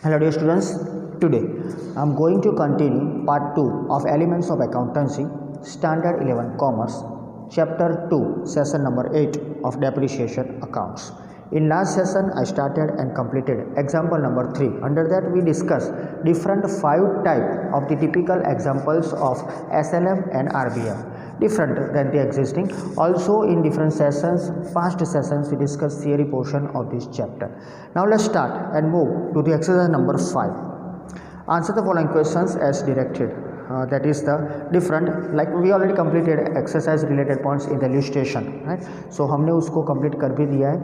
Hello dear students, today I am going to continue part 2 of Elements of Accountancy, Standard 11 Commerce, Chapter 2, Session number 8 of Depreciation Accounts. In last session I started and completed example number 3. Under that we discussed different 5 types of the typical examples of SLM and RBM. Different than the existing. Also in different sessions, past sessions we discussed theory portion of this chapter. Now let's start and move to the exercise number 5. Answer the following questions as directed. That is the different, like we already completed exercise related points in the illustration, right? So हमने उसको complete कर भी दिया है,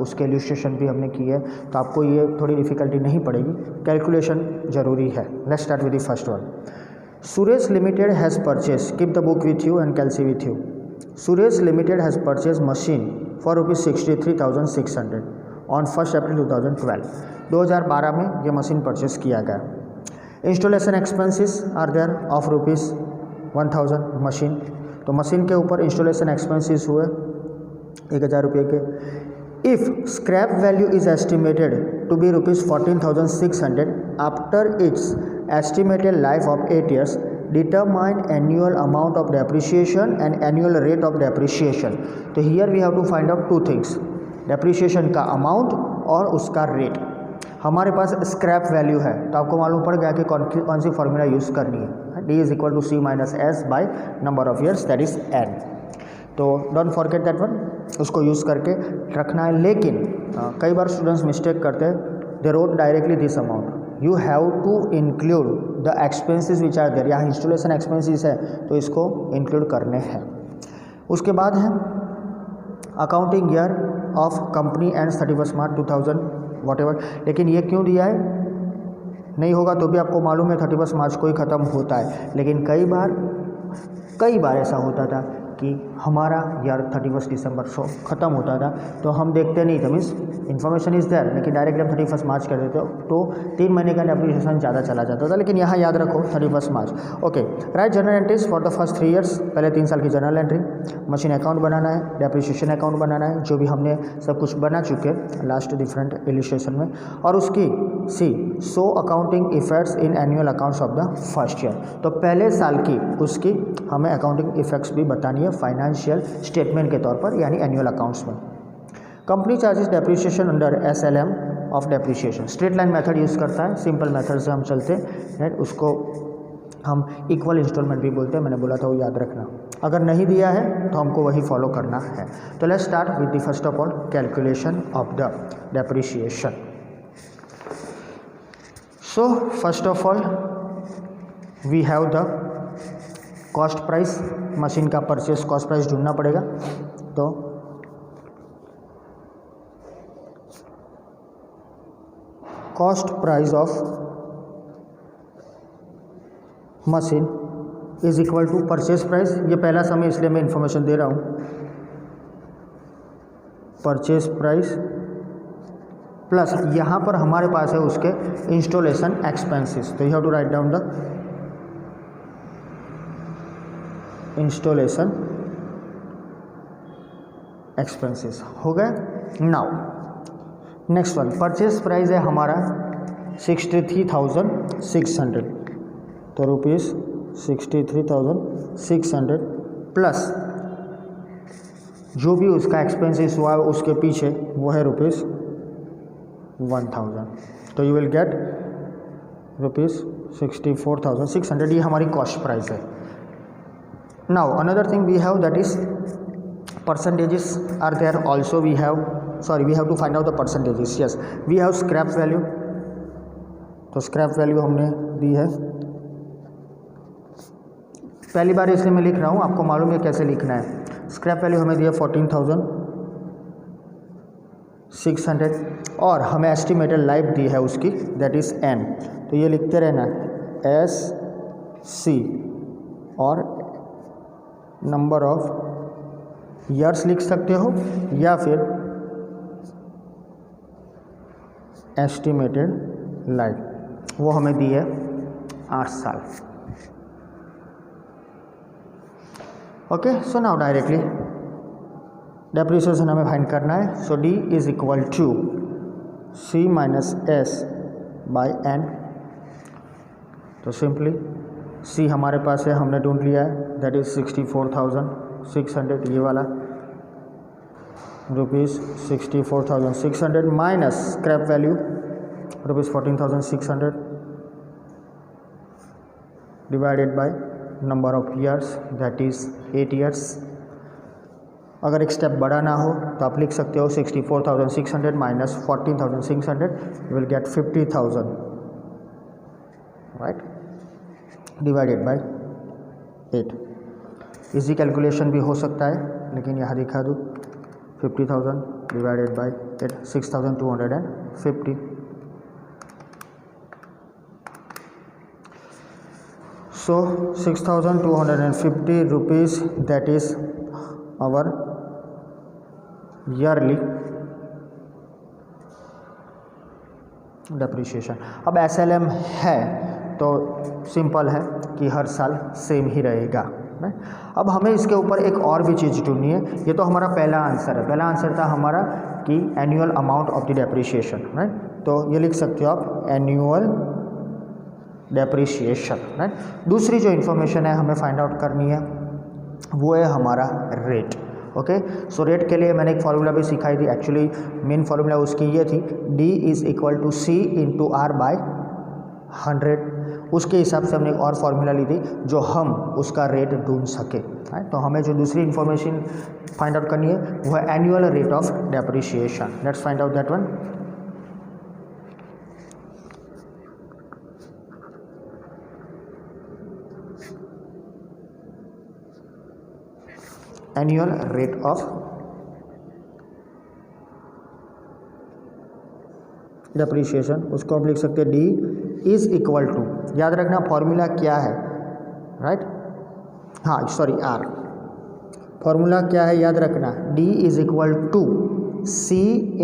उसके illustration भी हमने की है, तो आपको ये थोड़ी difficulty नहीं पड़ेगी, calculation जरूरी है. Let's start with the first one. Suresh Limited has purchased, keep the book with you and calci with you. Suresh Limited has purchased machine for rupees 63,600 on 1st April 2012. 2012 में ये machine purchase किया गया. Installation expenses are there of rupees 1000 machine, तो machine के ऊपर installation expenses हुए 1000 रुपये के. If scrap value is estimated to be rupees 14,600 after its estimated life of 8 years, determine annual amount of depreciation and annual rate of depreciation. तो here we have to find out two things, depreciation का amount और उसका rate. हमारे पास scrap value है, तो आपको मालूम पड़ गया कि कौन सी फॉर्मूला यूज़ करनी है. D is equal to C minus S by number of years, that is N. तो डोंट फॉरगेट दैट वन, उसको यूज़ करके रखना है. लेकिन कई बार स्टूडेंट्स मिस्टेक करते हैं, they wrote directly this amount. You have to include the expenses which are there. यहाँ इंस्टॉलेशन एक्सपेंसेस है तो इसको इंक्लूड करने हैं. उसके बाद है accounting year of company end 31 March 2000 whatever. लेकिन ये क्यों दिया है, नहीं होगा तो भी आपको मालूम है 31 मार्च को ही ख़त्म होता है. लेकिन कई बार ऐसा होता था कि हमारा ईयर 31 दिसंबर से ख़त्म होता था, तो हम देखते नहीं थे, मीन्स इन्फॉर्मेशन इज़ देयर, लेकिन डायरेक्टली हम 31 मार्च कर देते हो तो 3 महीने का डेप्रिसिएशन ज़्यादा चला जाता था. लेकिन यहाँ याद रखो 31 March. Okay, right general entries for the first 3 years. पहले 3 साल की जनरल एंट्री, मशीन अकाउंट बनाना है, डेप्रिसिएशन अकाउंट बनाना है, जो भी हमने सब कुछ बना चुके लास्ट डिफरेंट इलिस्ट्रेशन में. और उसकी see so accounting effects in annual accounts of the first year. तो पहले साल की उसकी हमें अकाउंटिंग इफेक्ट्स भी बतानी है फाइनेंशियल स्टेटमेंट के तौर पर, यानी एनुअल अकाउंट्स में. Company charges depreciation under SLM of depreciation. Straight line method use करता है, सिंपल मेथड से हम चलते हैं, उसको हम इक्वल इंस्टॉलमेंट भी बोलते हैं. मैंने बोला था वो याद रखना, अगर नहीं दिया है तो हमको वही फॉलो करना है. तो let's start with the first of all calculation of the depreciation. So first of all we have the cost price. Machine का परचेस कॉस्ट प्राइस ढूंढना पड़ेगा. तो cost price of machine is equal to purchase price. ये पहला समय इसलिए मैं information दे रहा हूँ. परचेस प्राइस प्लस यहाँ पर हमारे पास है उसके इंस्टॉलेशन एक्सपेंसेस. तो you have to write down the installation expenses. हो गए. Now next one, purchase price है हमारा 63,600. तो रुपीज़ 63,600 प्लस जो भी उसका एक्सपेंसेस हुआ उसके पीछे वो है रुपीज़ 1000. तो यू विल गेट रुपीज़ 64,600. ये हमारी कॉस्ट प्राइस है. Now another thing we have, that is percentages are there also. We have to find out the percentages. Yes, we have scrap value. तो scrap value हमने दी है. पहली बार इसलिए मैं लिख रहा हूँ, आपको मालूम है कैसे लिखना है. scrap value हमें दिया 14,600 और हमें एस्टिमेटेड लाइफ दी है उसकी, that is N. तो ये लिखते रहना SC और नंबर ऑफ ईयर्स लिख सकते हो या फिर एस्टिमेटेड लाइफ, वो हमें दी है 8 साल. Okay, so now directly depreciation हमें फाइंड करना है. So D is equal to C minus S by n। तो सिंपली सी हमारे पास है, हमने ढूंढ लिया है, दैट इज 64,600, ये वाला ₹64,600 minus scrap value ₹14,600 divided by number of years that is 8 years. अगर एक स्टेप बड़ा ना हो तो आप लिख सकते हो 64,600 minus 14,600 will get 50,000, right, divided by 8। Easy calculation भी हो सकता है, लेकिन यहाँ दिखा दूँ 50,000 divided by 8, 6,250। So 6,250 rupees, that is our yearly depreciation। अब SLM है तो सिंपल है कि हर साल सेम ही रहेगा। अब हमें इसके ऊपर एक और भी चीज़ ढूंढनी है। ये तो हमारा पहला आंसर है, पहला आंसर था हमारा कि annual amount of the depreciation, right. तो ये लिख सकते हो आप एनुअल डेप्रिसिएशन, राइट। दूसरी जो इन्फॉर्मेशन है हमें फाइंड आउट करनी है वो है हमारा रेट। ओके, सो रेट के लिए मैंने एक फॉर्मूला भी सिखाई थी, एक्चुअली मेन फॉर्मूला उसकी ये थी, D is equal to C into R by 100। उसके हिसाब से हमने एक और फार्मूला ली थी जो हम उसका रेट ढूंढ सके, राइट। तो हमें जो दूसरी इन्फॉर्मेशन फाइंड आउट करनी है वो है annual rate of depreciation. Let's find out that one. Annual rate of depreciation, उसको हम लिख सकते हैं D इज इक्वल टू, याद रखना फॉर्मूला क्या है, राइट, हाँ सॉरी R, फॉर्मूला क्या है याद रखना, D is equal to C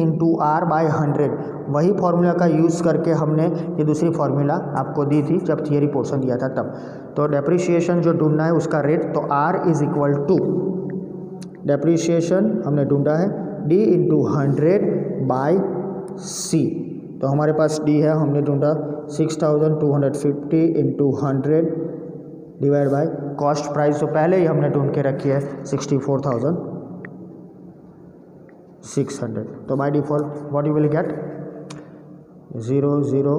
into R by 100। वही फॉर्मूला का यूज़ करके हमने ये दूसरी फार्मूला आपको दी थी जब थियरी पोर्शन दिया था तब। तो डेप्रिसिएशन जो ढूंढना है उसका रेट, तो R is equal to depreciation हमने ढूंढा है D इंटू 100 बाय C। तो हमारे पास D है, हमने ढूंढा 6,250 into 100 divide by cost price जो पहले ही हमने ढूंढ के रखी है 64,600। तो by default what you will get 0 0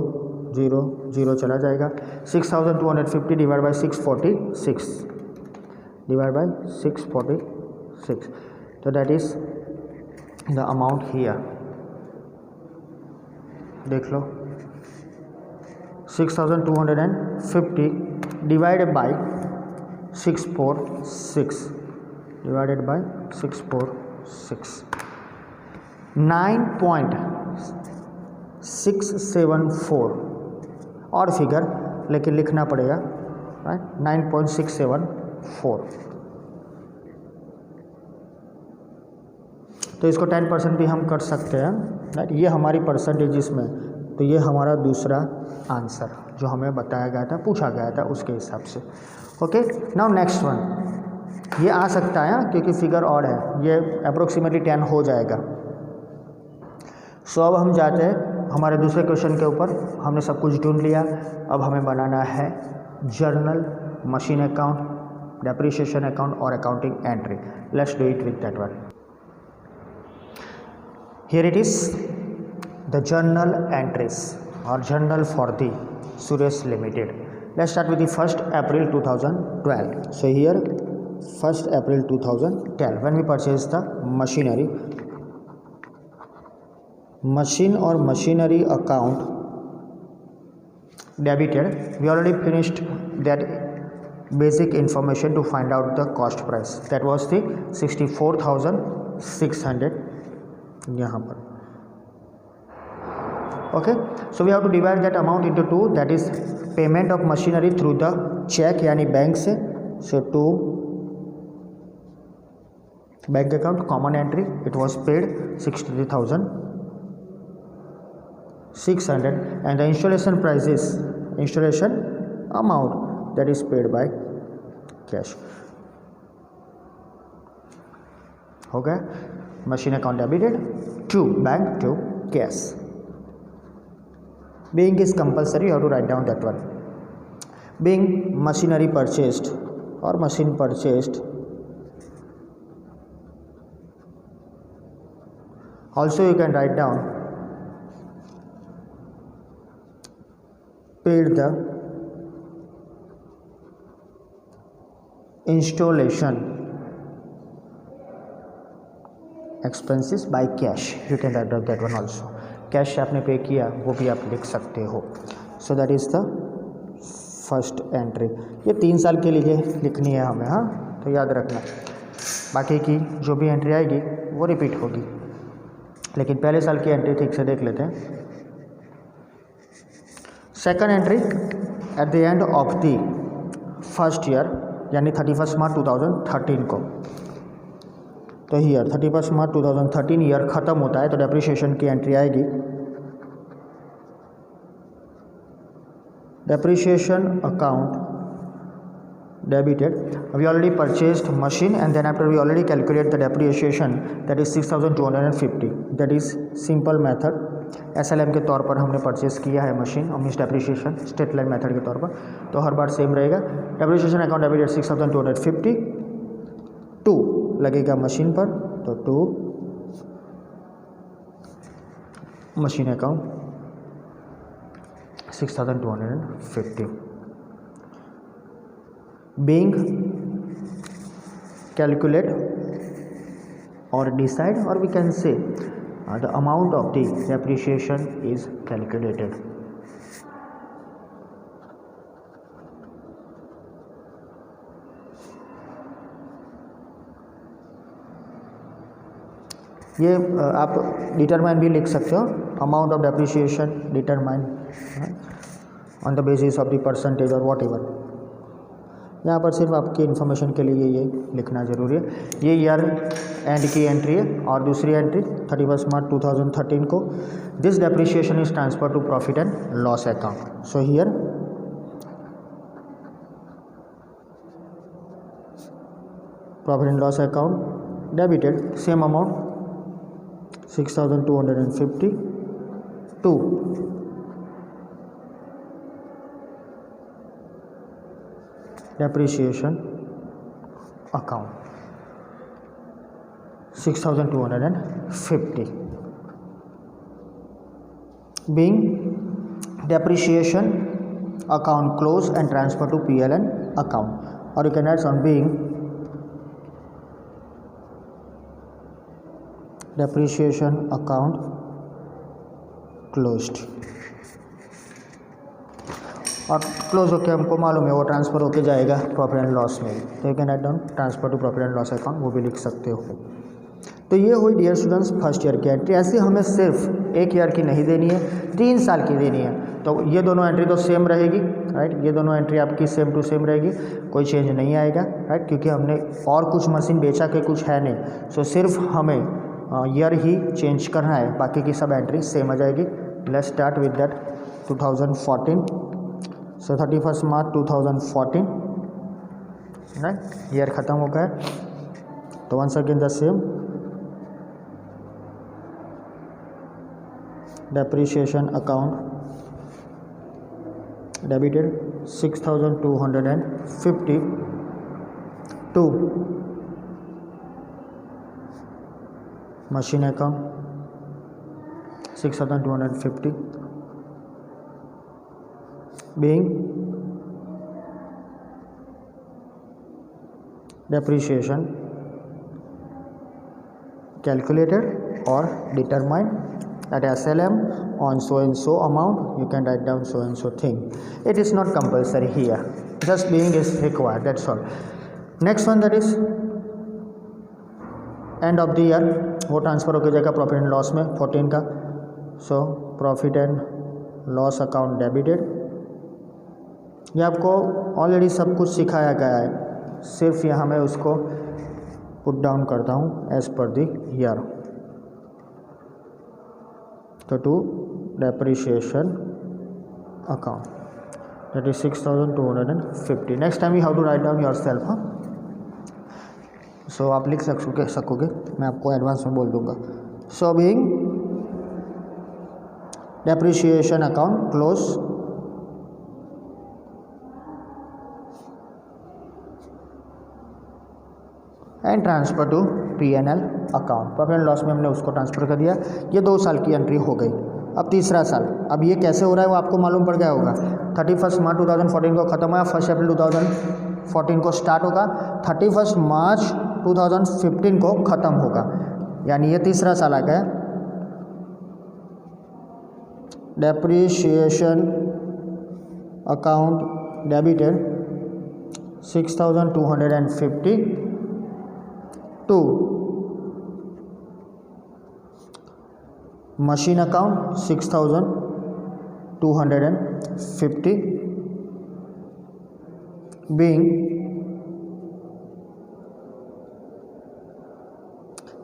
0 0 चला जाएगा। 6,250 डिवाइड बाय 646 डिवाइड बाय 646, तो that is the amount here. देख लो 6,250 डिवाइडेड बाय 646 डिवाइडेड बाय 646, 9.674 और फिगर लेकिन लिखना पड़ेगा, राइट, 9.674। तो इसको 10% भी हम कर सकते हैं, राइट। ये हमारी परसेंटेज इसमें, तो ये हमारा दूसरा आंसर जो हमें बताया गया था, पूछा गया था उसके हिसाब से। ओके, नाउ नेक्स्ट वन, ये आ सकता है क्योंकि फिगर ऑड है, ये अप्रोक्सीमेटली 10 हो जाएगा। सो अब हम जाते हैं हमारे दूसरे क्वेश्चन के ऊपर। हमने सब कुछ ढूंढ लिया, अब हमें बनाना है journal, machine account, depreciation account और accounting entry. Let's do it with that one. Here it is, the journal entries or journal for the Suresh Limited. Let's start with the 1st April 2012. So here 1st April 2012 when we purchased the machinery, machine or machinery account debited. We already finished that basic information to find out the cost price. That was the 64,600 यहाँ पर। Okay, so we have to divide that amount into 2, that is payment of machinery through the cheque यानी bank से। So to bank account common entry, it was paid 63,600 and the installation price is installation amount that is paid by cash. हो गया, machine account debited to bank to cash. Being is compulsory, you have to write down that one. Being machinery purchased or machine purchased. Also you can write down paid the installation expenses by cash. You can write down that one also. Cash आपने पे किया वो भी आप लिख सकते हो. सो that is the first entry. ये 3 साल के लिए लिखनी है हमें, हाँ, तो याद रखना. बाकी की जो भी एंट्री आएगी वो रिपीट होगी, लेकिन पहले साल की एंट्री ठीक से देख लेते हैं. Second entry at the end of the first year, यानी 31 मार्च 2013 को. तो ईयर 31 मार्च 2013 ईयर ख़त्म होता है तो डेप्रिसिएशन की एंट्री आएगी. Depreciation account debited. We already purchased machine and then after we already calculate the depreciation, that is 6250. That is simple method. SLM के तौर पर हमने परचेज किया है मशीन और means depreciation straight line method के तौर पर, तो हर बार सेम रहेगा. Depreciation account debited 6250. 2 लगेगा मशीन पर, तो 2 machine account 6250. Being calculate or decide, or we can say the amount of the depreciation is calculated. ये आप डिटरमाइन भी लिख सकते हो. Amount of depreciation determine on the basis of the percentage और वॉट एवर. यहाँ पर सिर्फ आपकी इन्फॉर्मेशन के लिए ये लिखना ज़रूरी है. ये ईयर एंड की एंट्री है और दूसरी एंट्री 31 मार्च 2013 को. This depreciation is transfer to profit and loss account. So here profit and loss account debited same amount 6250. 2 depreciation account 6250. Being depreciation account close and transfer to PLN account, or you can add on being depreciation account closed. और close होकर हमको मालूम है वो transfer होके जाएगा profit and loss में, तो you can write down transfer to profit and loss account, वो भी लिख सकते हो. तो ये हुई डियर स्टूडेंट्स फर्स्ट ईयर की एंट्री. ऐसे हमें सिर्फ 1 ईयर की नहीं देनी है, 3 साल की देनी है. तो ये दोनों एंट्री तो सेम रहेगी, राइट. ये दोनों एंट्री आपकी सेम टू सेम रहेगी, कोई चेंज नहीं आएगा, राइट, क्योंकि हमने और कुछ मशीन बेचा के कुछ है नहीं. सो सिर्फ हमें ईयर ही चेंज करना है, बाकी की सब एंट्री सेम आ जाएगी. Let's start with that 2014. So 31 March 2014, right, year ख़त्म हो गया. तो once again the same depreciation account debited 6250. 2 machine account 6250. Being depreciation calculated or determined at SLM on so and so amount, you can write down so and so thing. It is not compulsory here, just being is required, that's all. Next one, that is end of the year, वो transfer होकर जाएगा profit and loss में 14 का. So profit and loss account debited. ये आपको already सब कुछ सिखाया गया है, सिर्फ यहाँ मैं उसको पुट डाउन करता हूँ एज पर द ईयर. तो to depreciation account that is 6250. Next time you have to write down yourself. हाँ, सो आप लिख सकोगे, मैं आपको एडवांस में बोल दूँगा. So being depreciation account close and transfer to P&L account. Profit and loss में हमने उसको ट्रांसफ़र कर दिया। ये 2 साल की एंट्री हो गई। अब तीसरा साल, अब ये कैसे हो रहा है वो आपको मालूम पड़ गया होगा। 31 मार्च 2014 को ख़त्म हुआ, 1 अप्रैल 2014 को स्टार्ट होगा, 31 मार्च 2015 को ख़त्म होगा, यानी ये तीसरा साल आ गया। Depreciation account debited 6250 to machine account 6250 being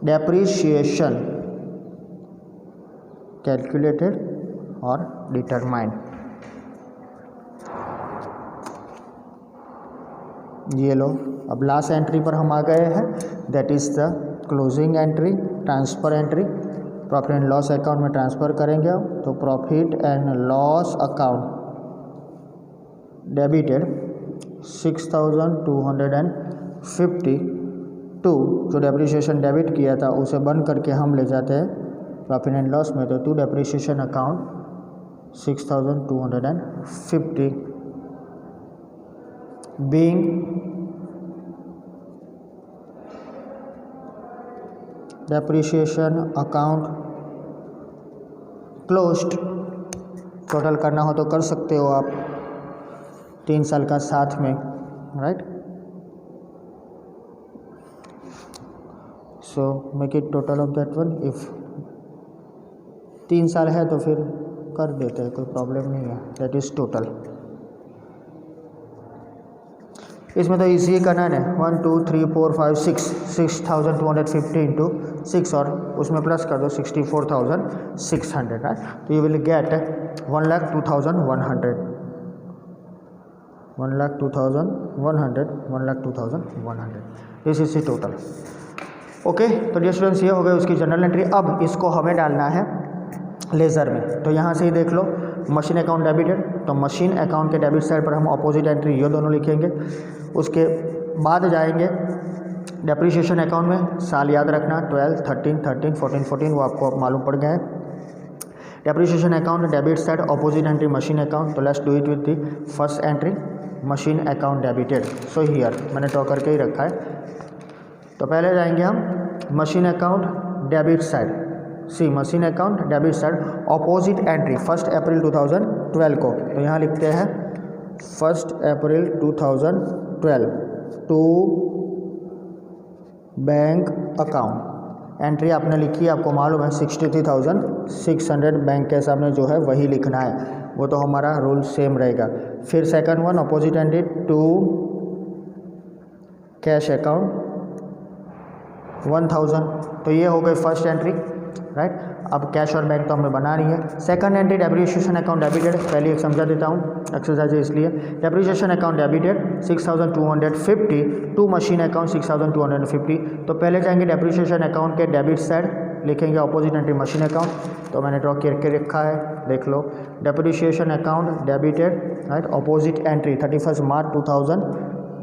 depreciation calculated or determined। ये लो, अब लास्ट एंट्री पर हम आ गए हैं, that is the closing entry, transfer entry. Profit and loss account में ट्रांसफ़र करेंगे तो profit and loss account debited 6250 to जो डेप्रिसिएशन डेबिट किया था उसे बंद करके हम ले जाते हैं प्रॉफिट एंड लॉस में, तो to depreciation account 6250 being depreciation account closed। Total करना हो तो कर सकते हो आप 3 साल का साथ में, right. So make it total of that one. If 3 साल है तो फिर कर देते हैं, कोई प्रॉब्लम नहीं है। That is total. इसमें तो इजी करना है ना, 1 2 3 4 5 6 6250 इंटू 6 और उसमें प्लस कर दो 64,600, राइट। तो you will get 1,02,100 1,02,100 this is the total. Okay, तो डियर स्टूडेंट्स, ये हो गई उसकी जनरल एंट्री। अब इसको हमें डालना है लेज़र में। तो यहाँ से ही देख लो, मशीन अकाउंट डेबिटेड, तो मशीन अकाउंट के डेबिट साइड पर हम अपोजिट एंट्री ये दोनों लिखेंगे। उसके बाद जाएंगे डेप्रिसिएशन अकाउंट में, साल याद रखना 12 13 13 14 14, वो आपको मालूम पड़ गया है। Depreciation account debit side opposite entry machine account, तो let's do it with the first entry machine account debited. So here मैंने ड्रॉ करके ही रखा है। तो पहले जाएंगे हम machine account debit side, see machine account debit side opposite entry 1 April 2012 को, तो यहाँ लिखते हैं 1 April 2012 to bank account. Entry आपने लिखी है, आपको मालूम है 63,600 बैंक के सामने जो है वही लिखना है, वो तो हमारा रूल सेम रहेगा। फिर second one opposite entry to cash account 1000, तो ये हो गई फर्स्ट एंट्री, राइट। अब कैश और बैंक तो हमें बनानी है। Second entry depreciation account debited, पहले एक समझा देता हूँ, एक्सरसाइज है इसलिए। Depreciation account debited 6250 to machine account 6250, तो पहले जाएंगे डेप्रिसिएशन अकाउंट के डेबिट साइड, लिखेंगे अपोजिट एंट्री मशीन अकाउंट, तो मैंने ड्रॉ करके रखा है, देख लो। Depreciation account debited, right, opposite entry 31 March 2000,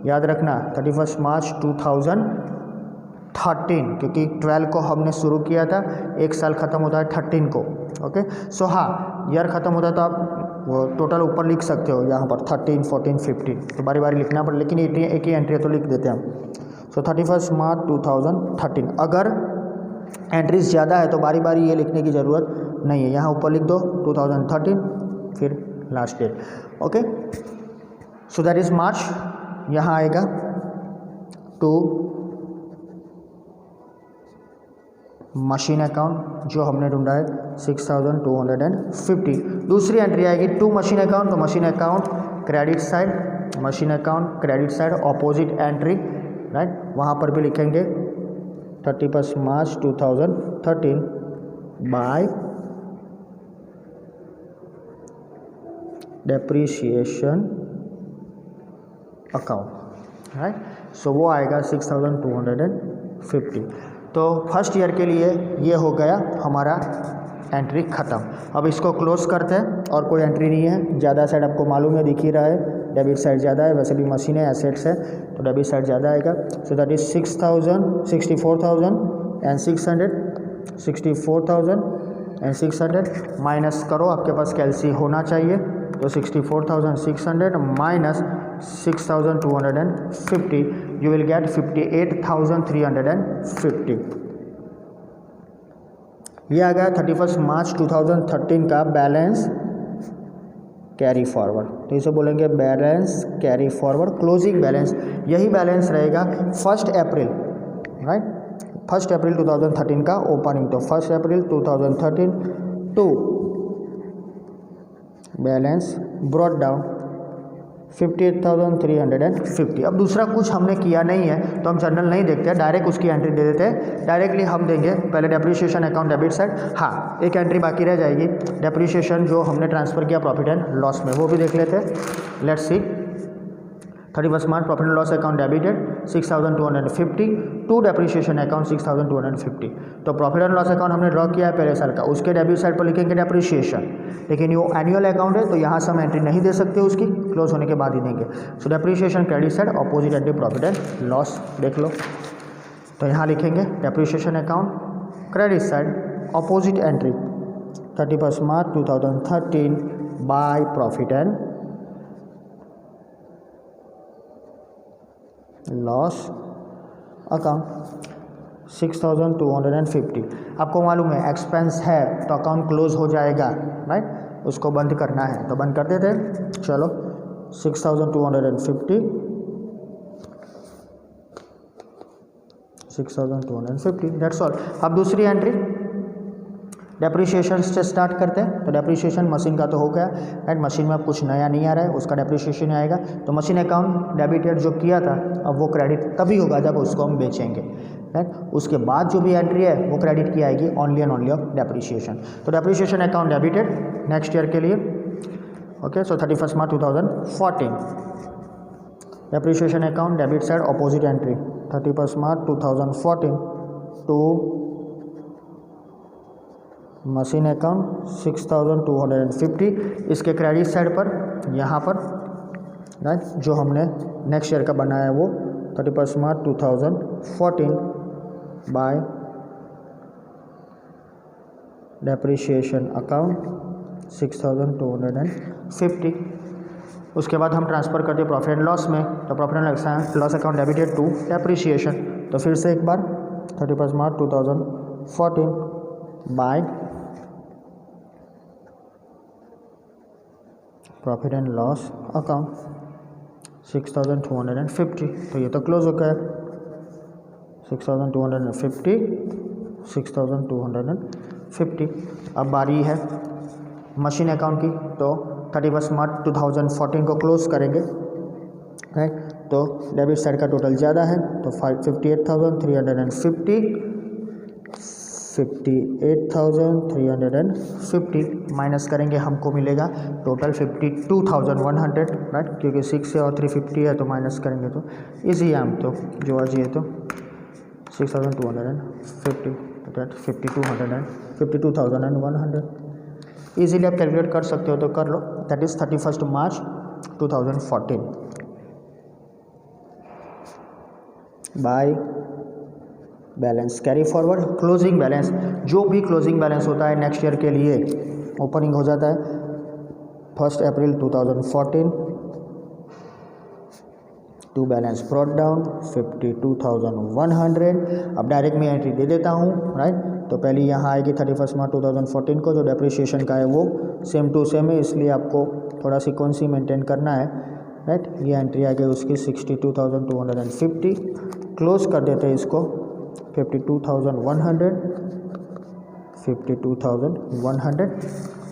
याद रखना 31 मार्च 2013, क्योंकि 12 को हमने शुरू किया था, एक साल ख़त्म होता है 13 को। ओके, सो हाँ, ईयर ख़त्म होता है तो आप वो टोटल ऊपर लिख सकते हो यहाँ पर 13 14 15, तो बारी बारी लिखना पड़े, लेकिन एक ही एंट्री है तो लिख देते हैं हम। सो 31 मार्च 2013। अगर एंट्रीज ज़्यादा है तो बारी बारी ये लिखने की ज़रूरत नहीं है, यहाँ ऊपर लिख दो 2013 फिर last date. Okay, so that is March, यहाँ आएगा टू मशीन अकाउंट जो हमने ढूंढा है 6250। दूसरी एंट्री आएगी टू मशीन अकाउंट, तो machine account credit side, machine account credit side opposite entry, right, वहाँ पर भी लिखेंगे 31 March 2013 bye depreciation account, right. सो वो आएगा 6250। तो फर्स्ट ईयर के लिए ये हो गया हमारा एंट्री ख़त्म। अब इसको क्लोज करते हैं और कोई एंट्री नहीं है। ज़्यादा साइड आपको मालूम है, दिख ही रहा है, डेबिट साइड ज़्यादा है, वैसे भी मशीन है, एसेट्स है, तो डेबिट साइड ज़्यादा आएगा। सो दैट इज 64,600 माइनस करो, आपके पास कैलसी होना चाहिए, तो 64,600 माइनस 6,250 यू विल गेट 58,350। ये आ गया 31 मार्च 2013 का बैलेंस कैरी फॉरवर्ड। तो इसे बोलेंगे balance carry forward, closing balance. यही बैलेंस रहेगा 1 अप्रैल, राइट, 1 अप्रैल 2013 का ओपनिंग। तो 1 April 2013 to balance brought down 58,350। अब दूसरा कुछ हमने किया नहीं है तो हम जर्नल नहीं देखते, डायरेक्ट उसकी एंट्री दे देते हैं। डायरेक्टली हम देंगे पहले डेप्रिसिएशन अकाउंट डेबिट साइड। हाँ, एक एंट्री बाकी रह जाएगी, डेप्रिसिएशन जो हमने ट्रांसफ़र किया प्रॉफिट एंड लॉस में, वो भी देख लेते हैं। Let's see, 31 March profit and loss account debited 6,250 to depreciation account 6,250। तो प्रॉफिट एंड लॉस अकाउंट हमने ड्रॉ किया है पहले साल का, उसके डेबिट साइड पर लिखेंगे डेप्रिसिएशन। लेकिन ये एनुअल अकाउंट है तो यहाँ से हम एंट्री नहीं दे सकते, उसकी क्लोज होने के बाद ही देंगे। सो depreciation credit side, opposite entry profit and loss देख लो। तो यहाँ लिखेंगे depreciation account credit side, opposite entry 31 March 2013 bye profit and loss account 6,250। आपको मालूम है एक्सपेंस है तो अकाउंट क्लोज हो जाएगा, राइट, उसको बंद करना है तो बंद कर देते हैं। चलो 6,250 दैट्स ऑल। अब दूसरी एंट्री डेप्रिसिएशन से स्टार्ट करते हैं। तो डेप्रिसिएशन मशीन का तो हो गया, राइट, मशीन में अब कुछ नया नहीं आ रहा है, उसका डेप्रिसिएशन आएगा। तो मशीन अकाउंट डेबिटेड जो किया था अब वो क्रेडिट तभी होगा जब उसको हम बेचेंगे, राइट। उसके बाद जो भी एंट्री है वो क्रेडिट की आएगी only and only of depreciation. तो depreciation account debited next year के लिए, okay. So 31 March 2014 depreciation account debit side opposite entry 31 March 2014 to machine account 6,250। इसके क्रेडिट साइड पर यहाँ पर, राइट, जो हमने नेक्स्ट ईयर का बनाया है वो 31 मार्च 2014 बाय डेप्रिसिएशन अकाउंट 6,250। उसके बाद हम ट्रांसफ़र करते हैं प्रॉफिट एंड लॉस में। तो profit and loss account debited to depreciation. तो फिर से एक बार 31 March 2014 by profit and loss account 6,250। तो ये तो क्लोज हो गया 6,250 6,250। अब बारी है मशीन अकाउंट की। तो 31 मार्च 2014 को क्लोज करेंगे, राइट। तो डेबिट साइड का टोटल ज़्यादा है तो 58,350 58,350 माइनस करेंगे, हमको मिलेगा टोटल 52,100, राइट, क्योंकि 6 है और 350 है तो माइनस करेंगे तो इजी है हम तो जो आज ये तो 6,250 दैट 52,100 ईजिली आप कैलकुलेट कर सकते हो तो कर लो। That is 31 March 2014 by balance carry forward closing balance. जो भी क्लोजिंग बैलेंस होता है नेक्स्ट ईयर के लिए ओपनिंग हो जाता है 1 अप्रैल 2014 टू बैलेंस ब्रॉट डाउन 52,100। अब डायरेक्ट मैं एंट्री दे देता हूँ, राइट। तो पहले यहाँ आएगी 31 मार्च 2014 को, जो डेप्रिसिएशन का है वो सेम टू सेम है, इसलिए आपको थोड़ा सीक्वेंस ही मेंटेन करना है, राइट। ये एंट्री आ गई उसकी 62,250। क्लोज कर देते हैं इसको 52,100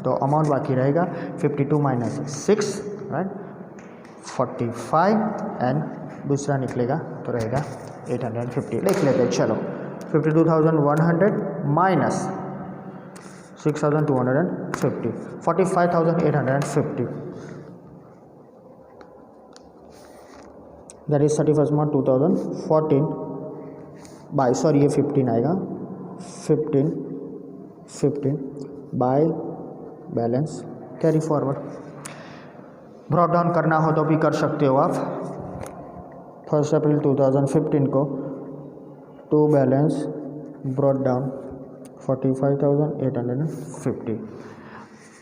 तो अमाउंट बाकी रहेगा 52 माइनस 6, राइट, 45 एंड दूसरा निकलेगा तो रहेगा 850। लिख लेते हैं, चलो 52,100 minus 6,250 45,850 that is 31 March 2014 by, sorry ये 15 आएगा 15 by balance carry forward. Brought down करना हो तो भी कर सकते हो आप। 1 अप्रैल 2015 को to balance brought down 45,850।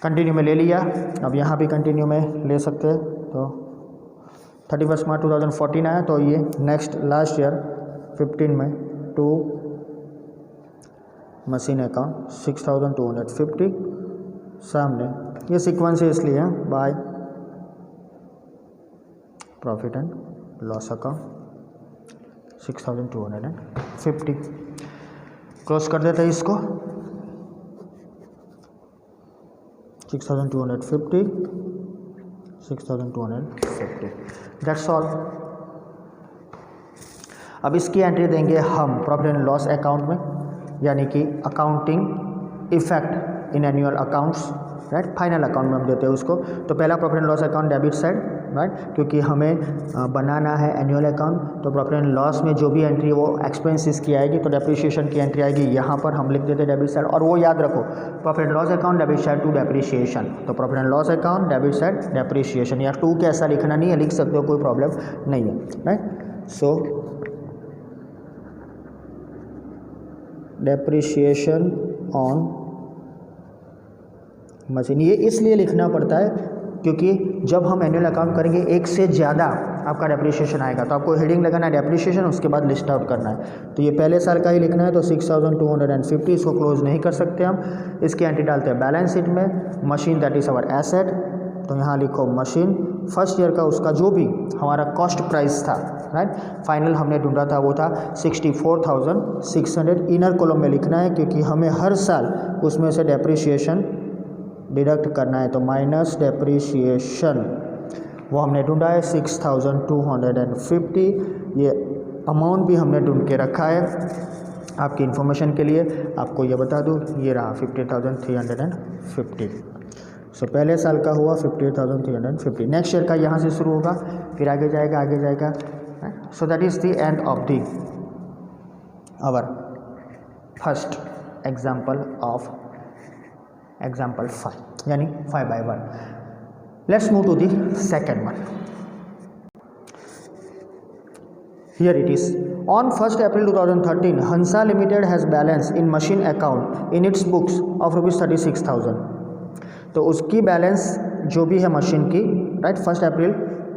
Continue में ले लिया, अब यहाँ भी कंटिन्यू में ले सकते हैं। तो 31 मार्च 2014 आया, तो ये नेक्स्ट लास्ट ईयर 15 में टू मशीन अकाउंट 6,250 सामने। ये सीक्वेंस है इसलिए bye profit and loss account 6,250। Close कर देते हैं इसको। 6,250 6,250 दैट्स ऑल। अब इसकी एंट्री देंगे हम प्रॉफिट एंड लॉस अकाउंट में, यानी कि accounting effect in annual accounts, right. Final account में हम देते हैं उसको। तो पहला profit and loss account debit side, right, क्योंकि हमें बनाना है एनुअल अकाउंट। तो प्रॉफिट एंड लॉस में जो भी एंट्री वो एक्सपेंसेस की आएगी, तो डेप्रिसिएशन की एंट्री आएगी, यहाँ पर हम लिख देते हैं डेबिट साइड। और वो याद रखो, profit and loss account debit side to depreciation. तो profit and loss account debit side depreciation, या टू के ऐसा लिखना नहीं है, लिख सकते हो, कोई प्रॉब्लम नहीं है, right. So depreciation on machine, ये इसलिए लिखना पड़ता है क्योंकि जब हम एनुअल अकाउंट करेंगे एक से ज़्यादा आपका डेप्रिसिएशन आएगा, तो आपको हेडिंग लगाना है डेप्रिसिएशन, उसके बाद लिस्ट आउट करना है। तो ये पहले साल का ही लिखना है, तो 6,250 इसको क्लोज नहीं कर सकते हम। इसकी एंट्री डालते हैं बैलेंस शीट में, machine that is our asset. तो यहाँ लिखो मशीन, फर्स्ट ईयर का उसका जो भी हमारा कॉस्ट प्राइस था, राइट, फाइनल हमने ढूंढा था वो था 64,600। इनर कॉलम में लिखना है क्योंकि हमें हर साल उसमें से डेप्रिसिएशन डिडक्ट करना है। तो माइनस डेप्रिसिएशन वो हमने ढूंढा है 6,250। ये अमाउंट भी हमने ढूंढ के रखा है आपकी इन्फॉर्मेशन के लिए। आपको ये बता दूँ, ये रहा 50,350। सो पहले साल का हुआ 50,350। नेक्स्ट ईयर का यहाँ से शुरू होगा, फिर आगे जाएगा आगे जाएगा। So that is the end of the our first example of example 5, यानी 5/1। Let's move to the second one. Here it is. On 1st April 2013, Hansa Limited has balance in machine account in its books of ₹36,000. तो उसकी balance जो भी है machine की, right, 1 अप्रैल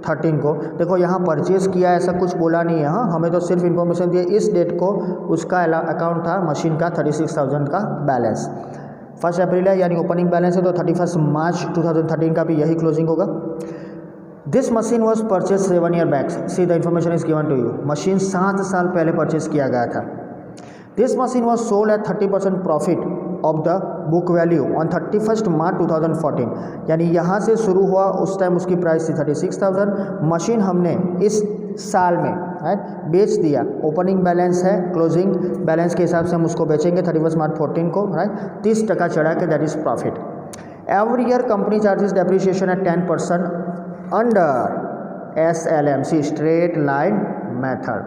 13 को। देखो यहाँ परचेज़ किया ऐसा कुछ बोला नहीं है, हाँ, हमें तो सिर्फ इन्फॉर्मेशन दिया इस डेट को उसका अकाउंट था मशीन का 36,000 का बैलेंस। 1 अप्रैल है यानी ओपनिंग बैलेंस है, तो 31 मार्च 2013 का भी यही क्लोजिंग होगा। This machine was purchase 7 year back. See the information is given to you. Machine 7 साल पहले परचेज किया गया था। This machine was sold at 30% profit of the book value on 31 March 2014। यानी यहाँ से शुरू हुआ, उस टाइम उसकी प्राइस थी 36,000। मशीन हमने इस साल में, राइट, बेच दिया। ओपनिंग बैलेंस है, क्लोजिंग बैलेंस के हिसाब से हम उसको बेचेंगे 31 मार्च 14 को, राइट, 30% चढ़ा के, that is profit. Every year company charges depreciation eight 10% under SLMC straight line method.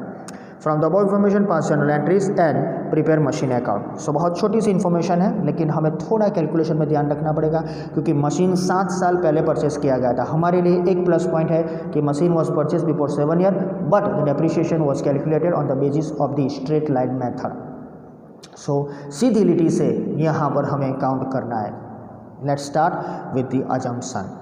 From the above information pass journal entries and prepare machine account. So बहुत छोटी सी इन्फॉर्मेशन है, लेकिन हमें थोड़ा कैलकुलेशन में ध्यान रखना पड़ेगा क्योंकि मशीन 7 साल पहले परचेस किया गया था। हमारे लिए एक प्लस पॉइंट है कि machine was purchase before 7 year, but the depreciation was calculated on the basis of the straight line method. So सीधी लिटी से यहाँ पर हमें काउंट करना है। Let's start with the assumption,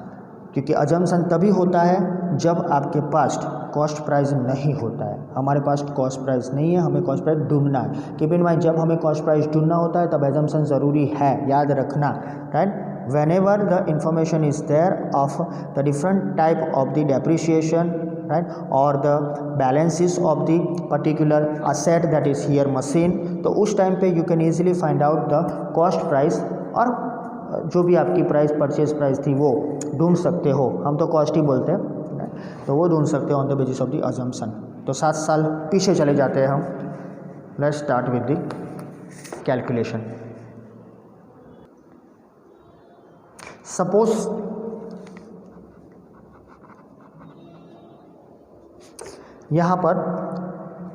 क्योंकि अजम्पशन तभी होता है जब आपके पास कॉस्ट प्राइस नहीं होता है। हमारे पास कॉस्ट प्राइस नहीं है, हमें कॉस्ट प्राइस ढूंढना है। कीप इन माइंड, जब हमें कॉस्ट प्राइस ढूंढना होता है तब अजम्पशन ज़रूरी है, याद रखना, right. whenever the information is there of the different type of the depreciation, right, or the balances of the particular asset that is here machine, तो उस टाइम पे you can easily find out the cost price, और जो भी आपकी price purchase price थी वो ढूंढ सकते हो। हम तो कॉस्ट ही बोलते हैं, तो वो ढूंढ सकते हो on the basis of the assumption. तो 7 साल पीछे चले जाते हैं हम। Let's start with the calculation. Suppose यहाँ पर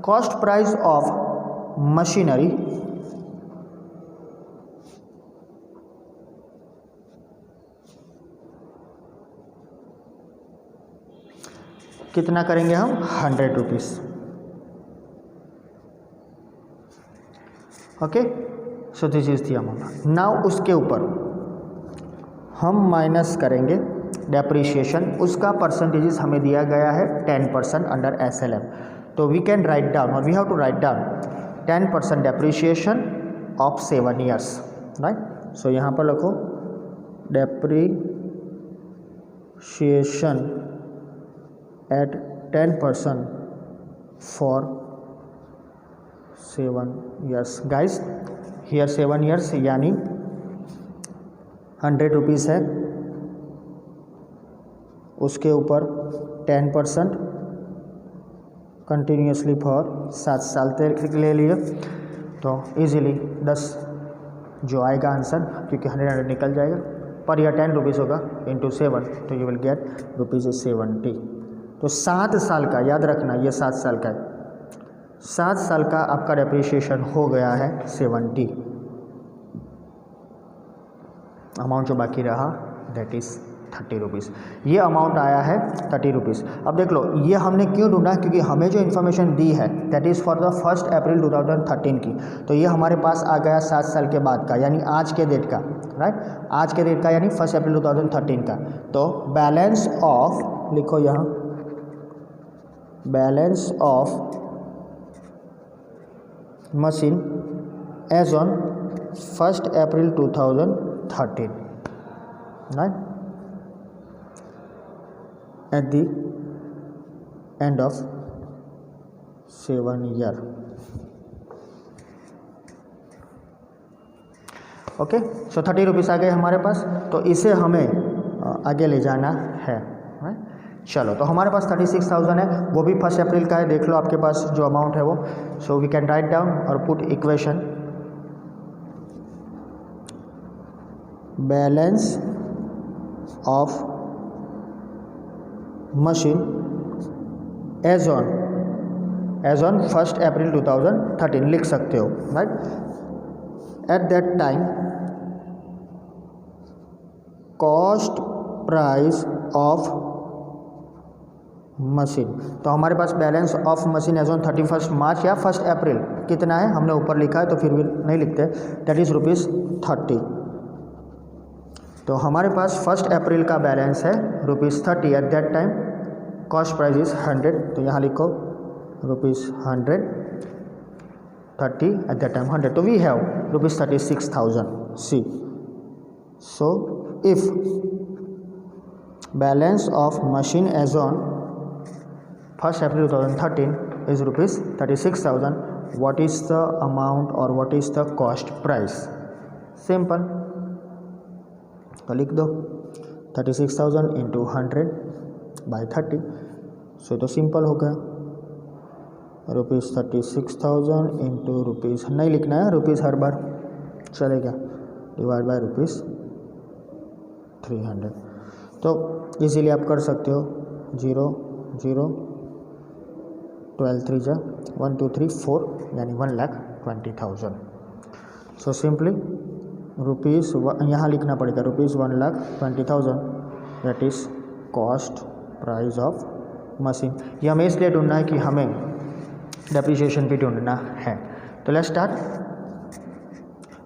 कॉस्ट प्राइस ऑफ मशीनरी कितना करेंगे हम 100 rupees. Okay, so this is the amount. Now उसके ऊपर हम माइनस करेंगे डेप्रीशिएशन, उसका परसेंटेजेस हमें दिया गया है 10% अंडर SLM। तो वी कैन राइट डाउन और we have to write down 10% depreciation of 7 years, right. So यहाँ पर लिखो depreciation at 10% for 7 years। Guys here 7 years यानी 100 रुपीज़ है, उसके ऊपर 10% कंटिन्यूसली फॉर 7 साल तक ले लिए, तो इजीली 10 जो आएगा आंसर, क्योंकि 100 निकल जाएगा, पर यह 10 रुपीज़ होगा इंटू 7, तो यू विल गेट ₹70। तो 7 साल का, याद रखना ये 7 साल का है, 7 साल का आपका डेप्रीशिएशन हो गया है 70। अमाउंट जो बाकी रहा दैट इज़ 30 रुपीज़। ये अमाउंट आया है 30 रुपीज़। अब देख लो ये हमने क्यों ढूंढा, क्योंकि हमें जो इन्फॉर्मेशन दी है that is for the 1 April 2013 की, तो ये हमारे पास आ गया 7 साल के बाद का, यानी आज के डेट का, राइट, आज के डेट का यानी 1 अप्रैल 2013 का। तो बैलेंस ऑफ, लिखो यहाँ balance of machine as on 1 April 2013, right, at the end of 7 year। Okay, so 30 rupees आ गए हमारे पास, तो इसे हमें आगे ले जाना है, राइट। चलो, तो हमारे पास 36,000 है, वो भी 1 अप्रैल का है, देख लो आपके पास जो अमाउंट है वो। So we can write down और put equation balance of machine as on 1 April 2013 लिख सकते हो, right. At that time cost price of machine, तो हमारे पास balance of machine as on 31 March या 1 अप्रैल कितना है, हमने ऊपर लिखा है तो फिर भी नहीं लिखते, दैट इज़ ₹30। तो हमारे पास 1 अप्रैल का बैलेंस है ₹30। Eight that time cost price is 100, तो यहाँ लिखो ₹100, 30 एट दैट टाइम 100, तो we have ₹36,000। See, so if balance of machine as on 1 April 2013 is ₹36,000, what is the amount or what is the cost price? Simple, तो लिख दो 36,000 into 100 by 30, सो तो simple हो गया, ₹36,000 इंटू रुपीज़ नहीं लिखना है, रुपीज़ हर बार चलेगा, डिवाइड बाई ₹300। तो इजीली आप कर सकते हो, 0 0 12 3 जा 1 2 3 4 यानी 1,20,000। सो सिंपली रुपीज़ यहाँ लिखना पड़ेगा ₹1,20,000 that is cost price of machine. ये हमें इसलिए ढूंढना है कि हमें डेप्रीशिएशन भी ढूंढना है। तो let's start